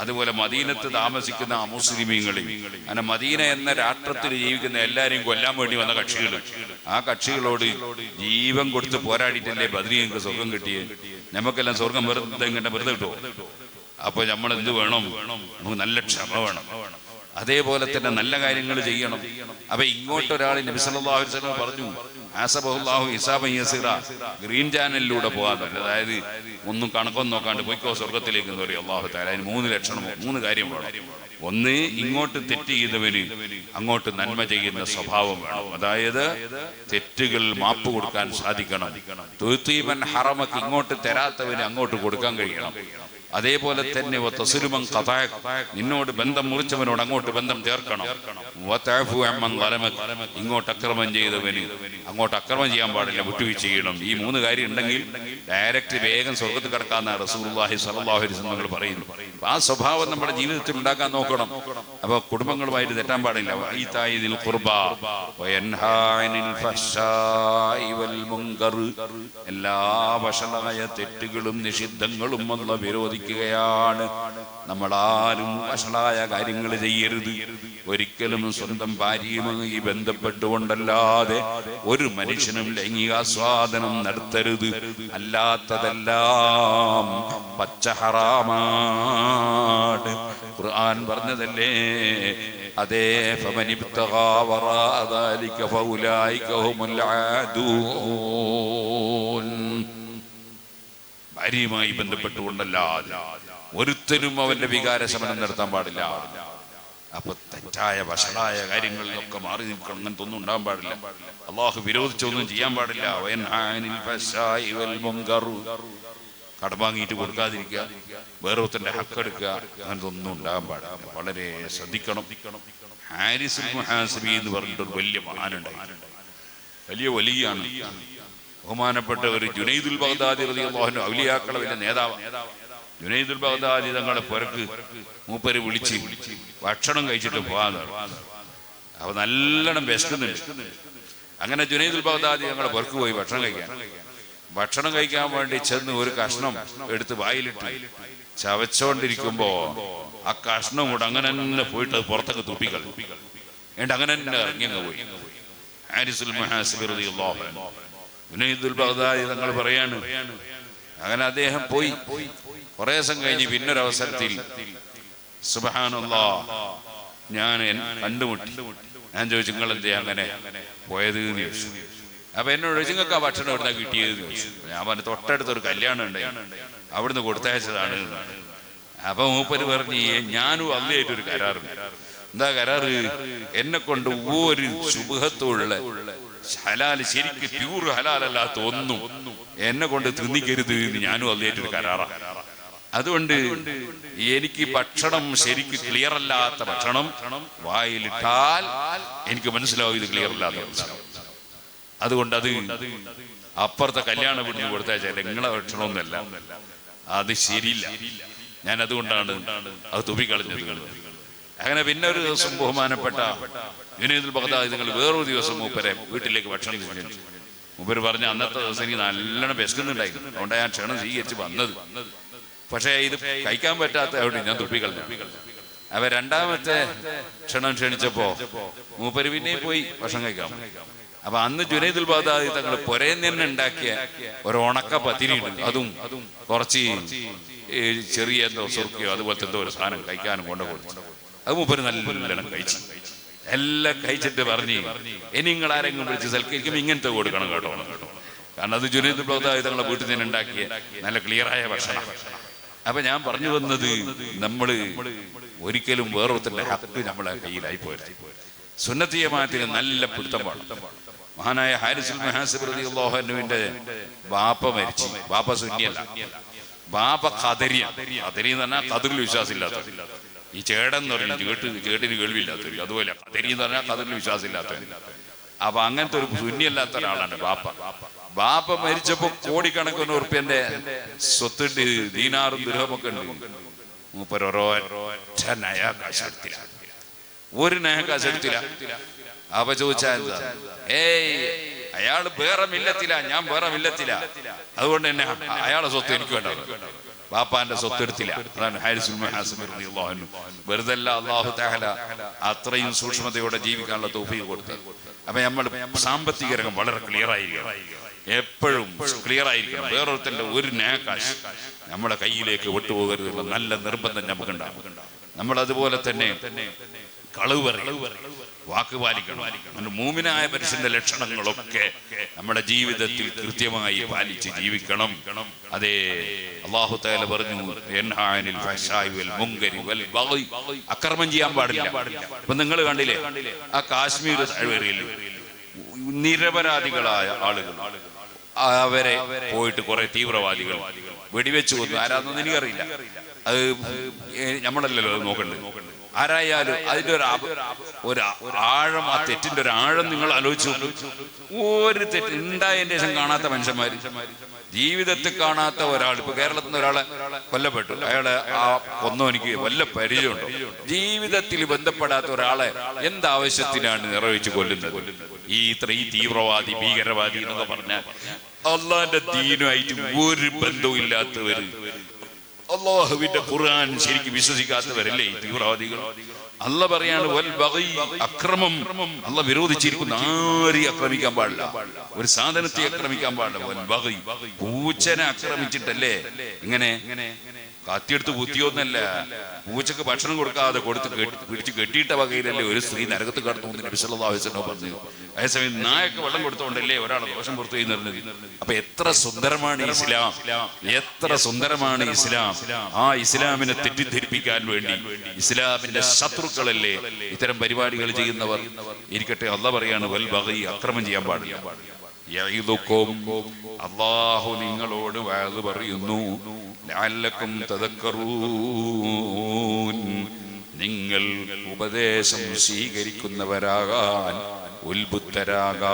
അതുപോലെ മദീനത്ത് താമസിക്കുന്ന അമുസ്ലിമീങ്ങളെയും അങ്ങനെ മദീന എന്ന രാഷ്ട്രത്തിൽ ജീവിക്കുന്ന എല്ലാരെയും കൊല്ലാൻ വേണ്ടി വന്ന കക്ഷികൾ, ആ കക്ഷികളോട് ജീവൻ കൊടുത്ത് പോരാടിയിട്ടല്ലേ ബദരീങ്ങൾക്ക് സ്വർഗം കിട്ടിയത്. നമുക്കെല്ലാം സ്വർഗം വെറുതെ കിട്ടുമോ? അപ്പൊ നമ്മൾ എന്ത് വേണം? നമുക്ക് നല്ല ക്ഷമ വേണം. അതേപോലെ തന്നെ നല്ല കാര്യങ്ങൾ ചെയ്യണം. അപ്പൊ ഇങ്ങോട്ടൊരാൾ നബി സല്ലല്ലാഹു അലൈഹി വസല്ലം പറഞ്ഞു, ഹസബഹുല്ലാഹു ഹിസാബൻ യസീറ, ഗ്രീൻ ചാനലിലൂടെ പോകാതെ, അതായത് ഒന്നും കണക്കൊന്നും നോക്കാണ്ട് പോയിക്കോ സ്വർഗത്തിലേക്ക് എന്ന് പറയും അല്ലാഹു തആല. അതിന് 3 ലക്ഷണം, 3 കാര്യം വേണം. ഒന്ന്, ഇങ്ങോട്ട് തെറ്റ് ചെയ്തവന് അങ്ങോട്ട് നന്മ ചെയ്യുന്ന സ്വഭാവം വേണം. അതായത് തെറ്റുകൾ മാപ്പ് കൊടുക്കാൻ സാധിക്കണം. തുഅ്തീമൻ ഹറമക്ക്, ഇങ്ങോട്ട് തരാത്തവന് അങ്ങോട്ട് കൊടുക്കാൻ കഴിയണം. അതേപോലെ തന്നെ നിന്നോട് ബന്ധം മുറിച്ചവനോട് അങ്ങോട്ട് ബന്ധം ചേർക്കണം. ഇങ്ങോട്ട് അക്രമം ചെയ്തവന് അങ്ങോട്ട് അക്രമം ചെയ്യാൻ പാടില്ല, വിട്ടുവീഴ്ച ചെയ്യണം. ഈ 3 കാര്യം ഉണ്ടെങ്കിൽ ഡയറക്റ്റ് വേഗം സ്വർഗ്ഗത്തിൽ കടക്കാന്നാണ് റസൂലുള്ളാഹി സ്വല്ലല്ലാഹു അലൈഹി വസല്ലം പറയുന്നു. ആ സ്വഭാവം നമ്മുടെ ജീവിതത്തിൽ ഉണ്ടാക്കാൻ നോക്കണം. അപ്പൊ കുടുംബങ്ങളുമായിട്ട് തെറ്റാൻ പാടില്ല. എല്ലാ വഷളായ തെറ്റുകളും നിഷിദ്ധങ്ങളും വന്ന വിരോധിക്കുകയാണ്. നമ്മളാരും വഷളായ കാര്യങ്ങൾ ചെയ്യരുത്. ഒരിക്കലും സ്വന്തം ഭാര്യയുമായി ബന്ധപ്പെട്ടുകൊണ്ടല്ലാതെ ഒരു മനുഷ്യനും ലൈംഗികാസ്വാദനം നടത്തരുത്. അല്ലാത്തതെല്ലാം പച്ച ഹറാമാണ്. ഖുർആൻ പറഞ്ഞതല്ലേ, അതേ, ഫമനിബ്തഗാ വറാഅ ദാലിക ഫൗലൈക ഹുമുൽ ആദൂൻ. ഭാര്യയുമായി ബന്ധപ്പെട്ടുകൊണ്ടല്ലാതെ ഒരുത്തരും അവന്റെ വികാരശമനം നടത്താൻ പാടില്ല. അപ്പൊ തെറ്റായ വഷളായ കാര്യങ്ങളിലൊക്കെ മാറി നിൽക്കണം. അങ്ങനത്തെ ഒന്നും ഉണ്ടാകാൻ പാടില്ല. അള്ളാഹു വിരോധിച്ചൊന്നും ചെയ്യാൻ പാടില്ല. കടം വാങ്ങിയിട്ട് കൊടുക്കാതിരിക്കുക, വേറൊരുത്തന്റെ ഹക്കെടുക്കുക, അങ്ങനത്തെ ഒന്നും ഉണ്ടാകാൻ പാടില്ല. വളരെ ശ്രദ്ധിക്കണം. ഹാരിസ് മുഹാസിബി എന്ന് പറഞ്ഞിട്ടൊരു വലിയ മഹാനുണ്ടായിരുന്നു. വലിയ വലിയാണ്. ബഹുമാനപ്പെട്ട ഒരു ജുനൈദുൽ ബഗ്ദാദി റളിയല്ലാഹു അൻഹു, ഔലിയാക്കളെ വലിയ നേതാവ്. ജുനൈദുൽ ബഗ്ദാദി തങ്ങളെ പുറക്ക് മൂപ്പര് വിളിച്ച് ഭക്ഷണം കഴിച്ചിട്ട് പോകാതെ. അപ്പൊ നല്ലോണം വിശക്കുന്നുണ്ട്. അങ്ങനെ ജുനൈദുൽ ബഗ്ദാദി തങ്ങളെ പുറക്ക് പോയി ഭക്ഷണം കഴിക്കാൻ വേണ്ടി ചെന്ന് ഒരു കഷ്ണം എടുത്ത് വായിലിട്ട് ചവച്ചോണ്ടിരിക്കുമ്പോ ആ കഷ്ണം കൂടെ അങ്ങനെ തന്നെ പോയിട്ട് അത് പുറത്തൊക്കെ തുപ്പിക്കൾ എന്നിട്ട് അങ്ങനെ തന്നെ ഇറങ്ങിയങ്ങ് പോയി. ഹാരിസുൽ മുഹാസിബി റളിയല്ലാഹു അൻഹു, ജുനൈദുൽ ബഗ്ദാദി തങ്ങൾ പറയാണ്, അങ്ങനെ അദ്ദേഹം പോയി. കുറേ ദിവസം കഴിഞ്ഞ് പിന്നൊരവസരത്തിൽ സുബ്ഹാനല്ലാഹ് ഞാൻ കണ്ടുമുട്ടി. ഞാൻ ചോദിച്ചു, നിങ്ങൾ എന്തേ അങ്ങനെ പോയത് എന്ന് ചോദിച്ചു. അപ്പൊ എന്നോട് ചോദിച്ചു, നിങ്ങൾക്ക് ആ ഭക്ഷണം എവിടുന്ന കിട്ടിയത് ചോദിച്ചു. ഞാൻ പറഞ്ഞു, തൊട്ടടുത്തൊരു കല്യാണം ഉണ്ടായി, അവിടുന്ന് കൊടുത്തയച്ചതാണ്. അപ്പൊ മൂപ്പര് പറഞ്ഞു, ഞാനും അള്ളയായിട്ടൊരു കരാറുണ്ട്. എന്താ കരാറ്? എന്നെ കൊണ്ട് ഒരു ശുഭത്തുള്ള ഹലാല്, ശരിക്ക് പ്യൂർ ഹലാലല്ലാത്ത ഒന്നും എന്നെ കൊണ്ട് തിന്നിക്കരുത് എന്ന് ഞാനും അള്ളയായിട്ടൊരു കരാറാണ്. അതുകൊണ്ട് എനിക്ക് ഭക്ഷണം ശരിക്ക് ക്ലിയർ അല്ലാത്ത ഭക്ഷണം വായിലിട്ടാൽ എനിക്ക് മനസ്സിലാവും ഇത് ക്ലിയർ അല്ലാത്ത ഭക്ഷണം. അതുകൊണ്ട് അത് അപ്പുറത്തെ കല്യാണ വീട്ടിൽ കൊടുത്തയച്ചാൽ നിങ്ങളെ ഭക്ഷണമൊന്നുമല്ല, അത് ശരിയില്ല. ഞാൻ അതുകൊണ്ടാണ് അത് തുപ്പിക്കളഞ്ഞത്. അങ്ങനെ പിന്നെ ഒരു ദിവസം ബഹുമാനപ്പെട്ട ജുനൈദുൽ ബഗ്ദാദി നിങ്ങൾ വേറൊരു ദിവസം മൂപ്പരെ വീട്ടിലേക്ക് ഭക്ഷണം തിരിച്ചു. മൂപ്പര് പറഞ്ഞ അന്നത്തെ ദിവസം എനിക്ക് നല്ലോണം വിശക്കുന്നുണ്ടായിരുന്നു, അതുകൊണ്ടാണ് ഞാൻ ക്ഷണം സ്വീകരിച്ച് വന്നത്. പക്ഷേ ഇത് കഴിക്കാൻ പറ്റാത്ത അവിടെ ഞാൻ തുപ്പിക്കളഞ്ഞു. രണ്ടാമത്തെ ക്ഷണം ക്ഷണിച്ചപ്പോ മൂപ്പര് പിന്നെ പോയി ഭക്ഷണം കഴിക്കാം. അപ്പൊ അന്ന് ജുനൈദുൽ ബഗ്ദാദി തങ്ങൾ പുരേന്ന് തന്നെ ഉണ്ടാക്കിയ ഒരു ഉണക്ക പത്തിരിയുണ്ട്, അതും കുറച്ച് ചെറിയ എന്തോ സുർക്കയോ അതുപോലത്തെ എന്തോ ഒരു സാധനം കഴിക്കാനും കൊണ്ടു കൊടുത്തു. അത് മൂപ്പര് നല്ലോണം കഴിച്ചു. എല്ലാം കഴിച്ചിട്ട് പറഞ്ഞ് ഇനി നിങ്ങൾ ആരെങ്കിലും വിളിച്ച് സൽക്കരിക്കുമ്പോൾ ഇങ്ങനത്തെ കൊടുക്കണം കേട്ടോ. കാരണം അത് ജുനൈദുൽ ബഗ്ദാദി തങ്ങളെ വീട്ടിൽ നിന്ന് ഉണ്ടാക്കിയ നല്ല ക്ലിയറായ ഭക്ഷണം. അപ്പൊ ഞാൻ പറഞ്ഞു വന്നത്, നമ്മള് ഒരിക്കലും വേറൊരുത്തരുടെ ഹക്ക് നമ്മളെ കയ്യിലായി പോയത്. സുന്നത്ത് ജമാഅത്തിന് നല്ല പിടുത്തം വേണം. മഹാനായ ഹാരിസുൽ മുഹാസിബ് റളിയല്ലാഹു അൻഹുവിന്റെ ബാപ്പ മരിച്ചു. ബാപ്പ സുന്നിയല്ല, ബാപ്പ ഖദരിയ. ഖദരി എന്ന് പറഞ്ഞാൽ ഖദറിൽ വിശ്വാസമില്ലാത്ത, ഈ ചേടൻ എന്ന് പറയും ചേട്ടിന് കേൾവിയില്ലാത്തവർ, അതുപോലെ ഖദരി എന്ന് പറഞ്ഞാൽ ഖദറിൽ വിശ്വാസമില്ലാത്തവർ. അപ്പൊ അങ്ങനത്തെ ഒരു സുന്നിയല്ലാത്ത ഒരാളാണ് ബാപ്പ. ബാപ്പ മരിച്ചപ്പോ കോടിക്കണക്കിന് ഉറുപ്പ്യന്റെ സ്വത്തുണ്ട്, ദീനാറും ദുർഹമൊക്കെ ഉണ്ട്. മൂപ്പര് ഒരൊറ്റ നയാ കാശ് എടുത്തില്ല, ഒരു നയാ കാശ് എടുത്തില്ല. അപ്പൊ ചോദിച്ചാ എന്താ? അയാൾ വേറെ മില്ലത്തില്ല, ഞാൻ വേറെ മില്ലത്തില്ല, അതുകൊണ്ട് തന്നെ അയാളെ സ്വത്ത് എനിക്ക് വേണ്ട. ബാപ്പാന്റെ സ്വത്ത് എടുത്തില്ല. അതാണ് ഹാരിസുൽ മുഹാസിബ് റളിയല്ലാഹു അൻഹു. വെറുതെ അല്ല അല്ലാഹു തആല അത്രയും സൂക്ഷ്മതയോടെ ജീവിക്കാനുള്ള തൗഫീഖ് കൊടുത്തത്. അപ്പൊ നമ്മൾ സാമ്പത്തിക രംഗം വളരെ ക്ലിയർ ആയിരിക്കണം, എപ്പോഴും ക്ലിയർ ആയിരിക്കണം. വേറൊരുത്തന്റെ ഒരു നേക്കാശ് നമ്മുടെ കയ്യിലേക്ക് വിട്ടുപോകരുതുള്ള നല്ല നിർബന്ധം നമുക്കുണ്ടാകും. നമ്മൾ അതുപോലെ തന്നെ കളവ് പറയും, വാക്ക് പാലിക്കണം. മൂമിനായ മനുഷ്യന്റെ ലക്ഷണങ്ങളൊക്കെ നമ്മുടെ ജീവിതത്തിൽ കൃത്യമായി പാലിച്ച് ജീവിക്കണം. അതേ അല്ലാഹു തആല പറഞ്ഞു, യൻഹാനിൽ ഫഹ്ശാഇ വൽ മുൻകരി വൽ ബഗി, അക്രമം ചെയ്യാൻ പാടില്ല. അപ്പൊ നിങ്ങൾ കണ്ടില്ലേ ആ കാശ്മീർ താഴ്വരയിൽ നിരപരാധികളായ ആളുകൾ, അവരെ പോയിട്ട് കുറെ തീവ്രവാദികൾ വെടിവെച്ച് കൊന്നു. ആരാന്നൊന്നും എനിക്കറിയില്ല, അത് നമ്മളല്ലല്ലോ അത് നോക്കണ്ടത്. ആരായാലും അതിന്റെ ഒരു ആഴം, ആ തെറ്റിന്റെ ഒരു ആഴം നിങ്ങൾ ആലോചിച്ചു. ഒരു തെറ്റ് ഉണ്ടായതിന്റെ ശേഷം കാണാത്ത മനുഷ്യന്മാര്, ജീവിതത്തിൽ കാണാത്ത ഒരാൾ, ഇപ്പൊ കേരളത്തിൽ നിന്ന് ഒരാളെ കൊല്ലപ്പെട്ടു, അയാളെ ആ കൊന്നോ എനിക്ക് വല്ല പരിചയമുണ്ടോ? ജീവിതത്തിൽ ബന്ധപ്പെടാത്ത ഒരാളെ എന്താവശ്യത്തിനാണ് നിറവേച്ച് കൊല്ലുന്നത്? ഈ തീവ്രവാദി, ഭീകരവാദി എന്നൊക്കെ പറഞ്ഞാൽ അള്ളാന്റെ ദീനുമായിട്ട് ഒരു ബന്ധവും ഇല്ലാത്തവര്, അല്ലാഹുവിന്റെ ഖുർആൻ ശരിക്കും വിശ്വസിക്കാത്തവരല്ലേ ഈ തീവ്രവാദികൾ. അല്ലാഹ് പറയാണ് വൽ ബഗി, അക്രമം അല്ലാഹ് വിരോധിച്ചിരിക്കുന്നു. ആരെയും ആക്രമിക്കാൻ പാടില്ല, ഒരു സാധനത്തെ ആക്രമിക്കാൻ പാടില്ല. വൽ ബഗി, പൂച്ചനെ ആക്രമിച്ചിട്ടല്ലേ ഇങ്ങനെ കത്തിയെടുത്ത് കുത്തിയൊന്നല്ല, പൂച്ചക്ക് ഭക്ഷണം കൊടുക്കാതെ പിടിച്ച് കെട്ടിയിട്ട വകയിലല്ലേ ഒരു സ്ത്രീ നരകത്ത് കടന്നു നബി സല്ലല്ലാഹു അലൈഹി വസല്ലം പറഞ്ഞു. അതേസമയം നായക്ക് വെള്ളം കൊടുത്തോണ്ടല്ലേ ഒരാളെ ദോഷം പുറത്തു ചെയ്യുന്നത്. അപ്പൊ എത്ര സുന്ദരമാണ് ഇസ്ലാം, എത്ര സുന്ദരമാണ് ഇസ്ലാം. ആ ഇസ്ലാമിനെ തെറ്റിദ്ധരിപ്പിക്കാൻ വേണ്ടി ഇസ്ലാമിന്റെ ശത്രുക്കളല്ലേ ഇത്തരം പരിപാടികൾ ചെയ്യുന്നവർ. ഇരിക്കട്ടെ, അല്ലാഹ് പറയാണ് വൽ ബഗി, അക്രമം ചെയ്യാൻ പാടില്ല. യഈദുക്കും, അല്ലാഹു നിങ്ങളോട് വഅദ് പറയുന്നു, ലഅല്ലക്കും തദക്കറൂൻ, നിങ്ങൾ ഉപദേശം സ്വീകരിക്കുന്നവരാകാൻ, ഉത്ബുദ്ധരാകാൻ.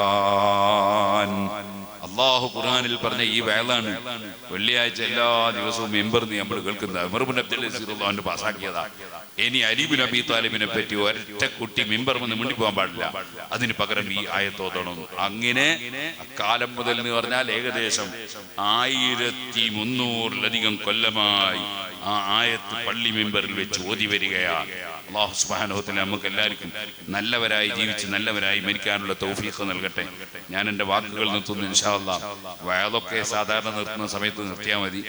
അല്ലാഹു ഖുർആനിൽ പറഞ്ഞ ഈ വഅദാണ് വെള്ളിയാഴ്ച എല്ലാ ദിവസവും മെമ്പർന്ന് നമ്മൾ കേൾക്കുന്നത്. ഉമർ ഇബ്നു അബ്ദുൽ അസീസ് റളിയല്ലാഹു അൻഹു പാസാക്കിയതാ. ഇനി അലി ഇബ്നു അബീ താലിബിനെ പറ്റി ഒരൊറ്റ കുട്ടി മെമ്പർ വന്ന് മിണ്ടിപ്പോകാൻ പാടില്ല, അതിന് പകരം ഈ ആയത്ത് ഓതണം. അങ്ങനെ അക്കാലം മുതൽ എന്ന് പറഞ്ഞാൽ ഏകദേശം 1300-ലധികം കൊല്ലമായി ആ ആയത്ത് പള്ളി മെമ്പറിൽ വെച്ച് ഓതി വരികയാണ്. അല്ലാഹു സുബ്ഹാനഹു വ തആല നമുക്ക് എല്ലാവർക്കും നല്ലവരായി ജീവിച്ച് നല്ലവരായി മരിക്കാനുള്ള തൗഫീഖ് നൽകട്ടെ. ഞാൻ എൻ്റെ വാക്കുകൾ നിർത്തുന്നു. ഇൻഷാ അല്ലാഹ് വഅദൊക്കെ സാധാരണ നിർത്തുന്ന സമയത്ത് നിർത്തിയാൽ മതി.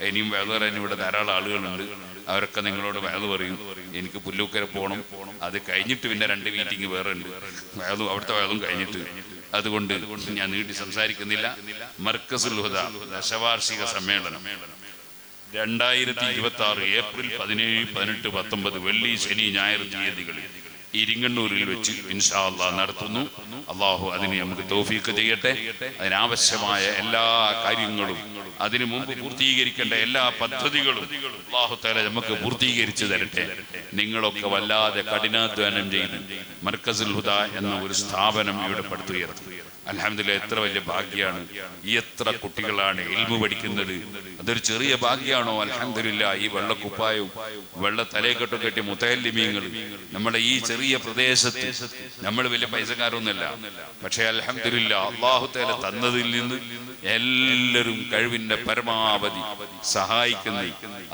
ഇനിയും വഅദ് പറയാൻ ഇവിടെ ധാരാളം ആളുകളുണ്ട്, അവരൊക്കെ നിങ്ങളോട് വഅദ് പറയും. എനിക്ക് പുല്ലൂക്കര പോകണം, അത് കഴിഞ്ഞിട്ട് പിന്നെ 2 മീറ്റിംഗ് വേറെ ഉണ്ട്, വഅദും അവിടുത്തെ വഅദും കഴിഞ്ഞിട്ട്. അതുകൊണ്ട് ഞാൻ നീട്ടി സംസാരിക്കുന്നില്ല. മർക്കസുൽ ഹുദ ദശവാർഷിക സമ്മേളനം 2026 ഏപ്രിൽ 17, 18, 19 വെള്ളി, ശനി, ഞായർ തീയതികളിൽ ഇരിങ്ങണ്ണൂരിൽ വെച്ച് ഇൻഷാ അല്ലാഹ് നടത്തുന്നു. അല്ലാഹു അതിന് നമുക്ക് തൗഫീഖ് ചെയ്യട്ടെ. അതിനാവശ്യമായ എല്ലാ കാര്യങ്ങളും, അതിനു മുമ്പ് പൂർത്തീകരിക്കേണ്ട എല്ലാ പദ്ധതികളും അല്ലാഹു തആല നമുക്ക് പൂർത്തീകരിച്ചു തരട്ടെ. നിങ്ങളൊക്കെ വല്ലാതെ കഠിനാധ്വാനം ചെയ്ത് മർക്കസുൽ ഹുദ എന്ന ഒരു സ്ഥാപനം ഇവിടെ പടുത്തുയർത്തി. അൽഹംദുലില്ലാഹ്, എത്ര വലിയ ഭാഗ്യമാണ്. എത്ര കുട്ടികളാണ് ഇൽമു പഠിക്കുന്നത്. അതൊരു ചെറിയ ഭാഗ്യമാണോ? അൽഹംദുലില്ലാഹ്, ഈ വെള്ളക്കുപ്പായവും വെള്ള തലയെക്കെട്ടും കെട്ടിയ മുതഅല്ലിമീങ്ങൾ നമ്മുടെ ഈ ചെറിയ പ്രദേശത്ത്, നമ്മൾ വലിയ പൈസക്കാരൊന്നുമല്ല, പക്ഷെ അൽഹംദുലില്ലാഹ് അല്ലാഹു തആല തന്നതിൽ നിന്ന് എല്ലാവരും കഴിവിന്റെ പരമാവധി സഹായിക്കുന്നു.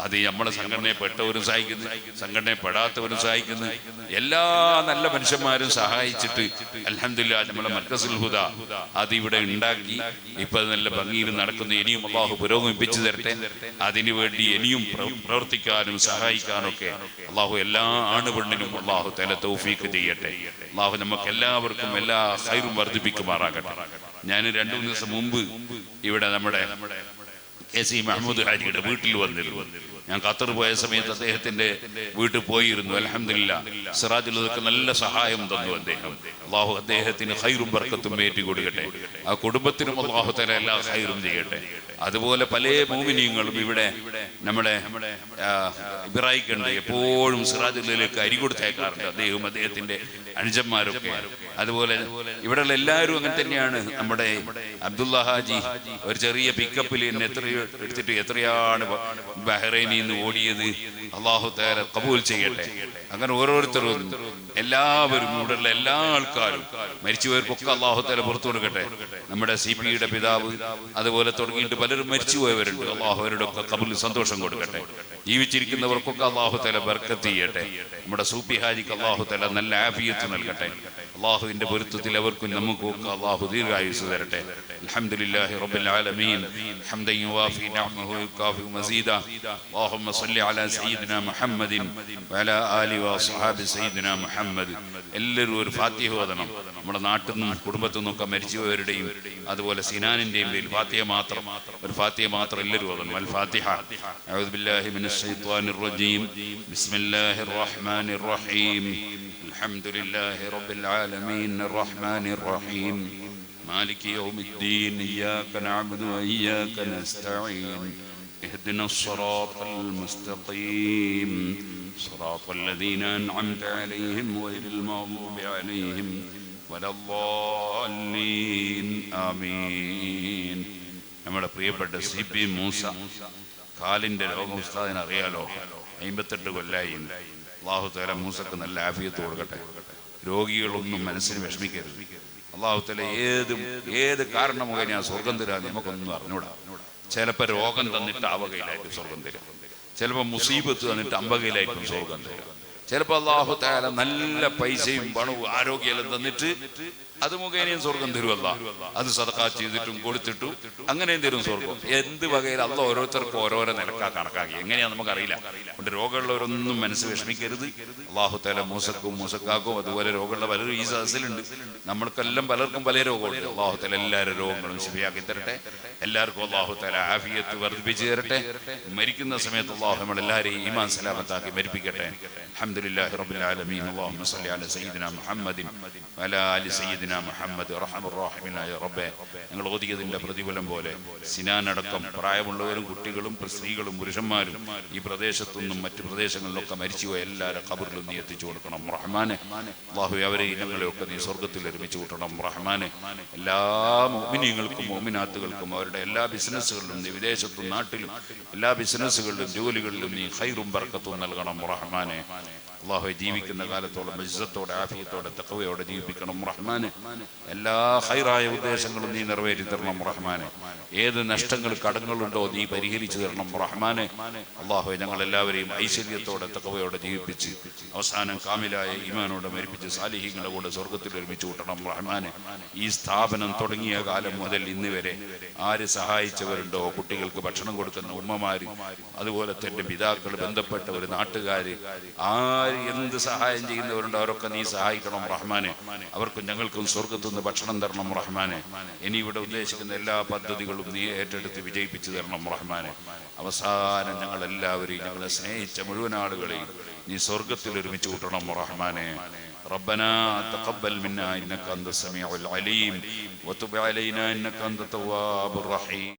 അത് നമ്മളെ സംഘടനയെ പെട്ടവരും സഹായിക്കുന്നു, സംഘടനയെ പെടാത്തവരും സഹായിക്കുന്നു, എല്ലാ നല്ല മനുഷ്യന്മാരും സഹായിച്ചിട്ട് അൽഹംദുലില്ലാഹ് നമ്മളെ മർക്കസുൽ ഹുദ അതിവിടെ ഉണ്ടാക്കി ഇപ്പൊ നല്ല ഭംഗിയിൽ നടക്കുന്നു. ഇനിയും അള്ളാഹു പുരോഗമിപ്പിച്ചു തരട്ടെ. അതിനു വേണ്ടി ഇനിയും പ്രവർത്തിക്കാനും സഹായിക്കാനൊക്കെ അള്ളാഹു എല്ലാ ആണുപെണ്ണിനും അള്ളാഹു തആല തൗഫീഖ് ചെയ്യട്ടെ. അള്ളാഹു നമുക്ക് എല്ലാവർക്കും എല്ലാ ഖൈറും വർദ്ധിപ്പിക്കുമാറാകട്ടെ. ഞാൻ 2-3 ദിവസം മുമ്പ് ഇവിടെ നമ്മുടെ എസി മഹ്മൂദ് ഹാജിയുടെ വീട്ടിൽ വന്നിരുന്നു. ഞാൻ ഖത്തർ പോയ സമയത്ത് അദ്ദേഹത്തിന്റെ വീട്ടിൽ പോയിരുന്നു. അൽഹംദുലില്ലാഹ് സിറാജുലൊക്കെ നല്ല സഹായം തന്നു അദ്ദേഹം. അള്ളാഹു അദ്ദേഹത്തിന് ഖൈറും ബർക്കത്തും ഏറ്റി കൊടുക്കട്ടെ. ആ കുടുംബത്തിനും അള്ളാഹു തആല എല്ലാ ഖൈറും ചെയ്യട്ടെ. അതുപോലെ പല മുഅ്മിനീങ്ങളും ഇവിടെ നമ്മുടെ ഇബ്രാഹിക്കുണ്ട്, എപ്പോഴും സിറാജുലേക്ക് അരി കൊടുത്തേക്കാറുണ്ട്, അദ്ദേഹവും അദ്ദേഹത്തിന്റെ അനുജന്മാരൊക്കെ. അതുപോലെ ഇവിടെയുള്ള എല്ലാവരും അങ്ങനെ തന്നെയാണ്. നമ്മുടെ അബ്ദുള്ള ഹാജി ഒരു ചെറിയ പിക്കപ്പിൽ എന്നെ എടുത്തിട്ട് എത്രയാണ് ബഹ്റൈനിൽ നിന്ന് ഓടിയത്. അള്ളാഹു തആല ഖബൂൽ ചെയ്യട്ടെ. അങ്ങനെ ഓരോരുത്തരും എല്ലാവരും ഇവിടെയുള്ള എല്ലാ ആൾക്കാരും മരിച്ചുപോയവർക്കൊക്കെ അള്ളാഹു തആല പുറത്തു കൊടുക്കട്ടെ. നമ്മുടെ CP-യുടെ പിതാവ് അതുപോലെ തുടങ്ങിയിട്ട് പലരും മരിച്ചുപോയവരുണ്ട്. അള്ളാഹു അവരുടെ ഒക്കെ ഖബൂൽ സന്തോഷം കൊടുക്കട്ടെ. ജീവിച്ചിരിക്കുന്നവർക്കൊക്കെ അള്ളാഹു തആല ബർക്കത്ത് ചെയ്യട്ടെ. നമ്മുടെ സൂഫി ഹാജിക്ക് അള്ളാഹു തആല നല്ല ആഫിയത്ത് നൽകട്ടെ. അള്ളാഹുവിന്റെ പൊരുത്തത്തിൽ അവർക്കും നമുക്കൊക്കെ അള്ളാഹു ദീർഘായുസ്സ് തരട്ടെ. അൽഹംദുലില്ലാഹി റബ്ബിൽ ആലമീൻ ഹംദൻ യുവാഫി നിഅമഹു വയുകാഫി മസീദാ. അല്ലാഹുമ്മ സ്വല്ലി അലാ സയ്യിദിനാ മുഹമ്മദിൻ വഅലാ ആലി വഅസ്ഹാബി സയ്യിദിനാ മുഹമ്മദ്. എല്ലാവരും ഒരു ഫാത്തിഹ ഓതണം. നമ്മുടെ നാട്ടിൽ നിന്നും കുടുംബത്തിൽ നിന്നൊക്കെ മരിച്ചുപോയവരുടെയും അതുപോലെ സിനാനിന്റെയും പേരിൽ ഫാത്തിഹ മാത്രം, ഒരു ഫാത്തിഹ മാത്രം എല്ലാവരും ഓതണം. അൽ ഫാത്തിഹ. അഊദു ബില്ലാഹി മിനശ് ശൈത്വാനിർ റജീം. ബിസ്മില്ലാഹിർ റഹ്മാനിർ റഹീം. അൽഹംദുലില്ലാഹി റബ്ബിൽ ആലമീൻ അർറഹ്മാനിർ റഹീം മാലികി യൗമിദ്ദീൻ ഇയ്യാക നഅ്ബുദു വഇയ്യാക നസ്തഈൻ ഇഹ്ദിനസ് സിറാത്തൽ മുസ്തഖീം സിറാത്തൽ ലദീന അൻഅംത അലൈഹിം ഗൈറിൽ മഗ്ദൂബി അലൈഹിം വലദ്ദാല്ലീൻ. ആമീൻ. നമ്മുടെ പ്രിയപ്പെട്ട CP മൂസ കാലിന്റെ രോഗം ഉസ്താദിന് അറിയാലോ, 58 കൊല്ലായി. അള്ളാഹു തആല മൂസക്ക് നല്ല ആഫിയത്ത് കൊടുക്കട്ടെ. രോഗികളൊന്നും മനസ്സിന് വിഷമിക്കരുത്. അള്ളാഹു തആല ഏത് കാരണം മുഖേന സ്വർഗം തരാൻ നമുക്കൊന്നും അറിഞ്ഞൂടാ. ചിലപ്പോൾ രോഗം തന്നിട്ട് അവകയിലായിരിക്കും സ്വർഗം തരാം, ചിലപ്പോൾ മുസീബത്ത് തന്നിട്ട് അമ്പകയിലായിരിക്കും സ്വർഗം തരാം. ചിലപ്പോൾ അള്ളാഹു തആല നല്ല പൈസയും പണവും ആരോഗ്യമെല്ലാം തന്നിട്ട് അത് മുഖേനയും സ്വർഗം തരുമല്ല. അത് സദഖ ചെയ്തിട്ടും കൊടുത്തിട്ടും അങ്ങനെയും തരും സ്വർഗം. എന്ത് വകയിൽ അള്ളാഹ് ഓരോരുത്തർക്കും ഓരോരോ നിലക്കാ കണക്കാക്കി, എങ്ങനെയാ നമുക്കറിയില്ല. അതുകൊണ്ട് രോഗമുള്ളവരൊന്നും മനസ്സ് വിഷമിക്കരുത്. അള്ളാഹു തആല മൂസക്കും മൂസക്കാക്കും അതുപോലെ രോഗമുള്ള പലരും ഈ സദസ്സിലുണ്ട്. നമ്മൾക്കെല്ലാം പലർക്കും പല രോഗമുണ്ട്. അള്ളാഹു തആല എല്ലാവരുടെ രോഗങ്ങളും ശിഫയാക്കി തരട്ടെ. എല്ലാവർക്കും അള്ളാഹു തആല ആഫിയത്ത് വർദ്ധിപ്പിച്ചു തരട്ടെ. മരിക്കുന്ന സമയത്ത് അള്ളാഹു നമ്മളെല്ലാവരെയും ഈമാൻ സലാമത്താക്കി മരിപ്പിക്കട്ടെ. അൽഹംദുലില്ലാഹി റബ്ബിൽ ആലമീൻ. അല്ലാഹുമ്മ സ്വല്ലി അലാ സയ്യിദിനാ മുഹമ്മദിൻ വഅലാ ആലി സയ്യിദിനാ മുഹമ്മദ്. റഹ്മാനുർ റഹീമായ റബ്ബേ, ഞങ്ങൾ ഓതിയതിന്റെ പ്രതിഫലം പോലെ സിനാനടക്കം പ്രായമുള്ളവരും കുട്ടികളും സ്ത്രീകളും പുരുഷന്മാരും ഈ പ്രദേശത്തുനിന്നും മറ്റു പ്രദേശങ്ങളിലൊക്കെ മരിച്ചുപോയ എല്ലാവരും ഖബറിലും നീ എത്തിച്ചു കൊടുക്കണം റഹ്മാനെ. അല്ലാഹു അവരെ ഇനങ്ങളെയൊക്കെ നീ സ്വർഗത്തിൽ ഒരുമിച്ച് കൂട്ടണം റഹ്മാനെ. എല്ലാ മുഅ്മിനീങ്ങൾക്കും മുഅ്മിനാത്തുകൾക്കും അവരുടെ എല്ലാ ബിസിനസ്സുകളിലും നീ വിദേശത്തും നാട്ടിലും എല്ലാ ബിസിനസ്സുകളിലും ജോലികളിലും നീ ഖൈറും ബർക്കത്തും നൽകണം റഹ്മാനെ. അല്ലാഹു ജീവിക്കുന്ന കാലത്തോളം ഇസ്സത്തോടെ ആഫിയത്തോടെ തഖ്വയോടെ ജീവിപ്പിക്കണം റഹ്മാനെ. എല്ലാ ഖൈറായ ഉദ്ദേശങ്ങളും നീ നിറവേറ്റി തരണം റഹ്മാനെ. ഏത് നഷ്ടങ്ങൾ കടങ്ങളുണ്ടോ നീ പരിഹരിച്ചു തരണം റഹ്മാനെ. അല്ലാഹു ഞങ്ങളെല്ലാവരെയും ഐശ്വര്യത്തോടെ തഖ്വയോടെ ജീവിപ്പിച്ച് അവസാനം കാമിലായ ഈമാനോടെ മരിപ്പിച്ച് സാലിഹീങ്ങളുടെ കൂടെ സ്വർഗത്തിൽ ഒരുമിച്ച് കൂട്ടണം റഹ്മാനെ. ഈ സ്ഥാപനം തുടങ്ങിയ കാലം മുതൽ ഇന്ന് വരെ ആര് സഹായിച്ചവരുണ്ടോ, കുട്ടികൾക്ക് ഭക്ഷണം കൊടുക്കുന്ന ഉമ്മമാര്, അതുപോലെ തന്നെ പിതാക്കൾ, ബന്ധപ്പെട്ടവർ, നാട്ടുകാര്, ആര് എന്ത് സഹായം ചെയ്യുന്നവരുണ്ടോ അവരൊക്കെ നീ സഹായിക്കണം റഹ്മാനെ. അവർക്കും ഞങ്ങൾക്കും സ്വർഗത്തുനിന്ന് ഭക്ഷണം തരണം റഹ്മാനെ. ഇനി ഇവിടെ ഉദ്ദേശിക്കുന്ന എല്ലാ പദ്ധതികളും നീ ഏറ്റെടുത്ത് വിജയിപ്പിച്ചു തരണം റഹ്മാനെ. അവസാനം ഞങ്ങളെല്ലാവരെയും, ഞങ്ങളെ സ്നേഹിച്ച മുഴുവൻ ആളുകളെയും നീ സ്വർഗത്തിൽ ഒരുമിച്ച് കൂട്ടണം റഹ്മാനെ. ربنا تقبل منا إنك أنت السميع العليم وتب علينا إنك أنت التواب الرحيم.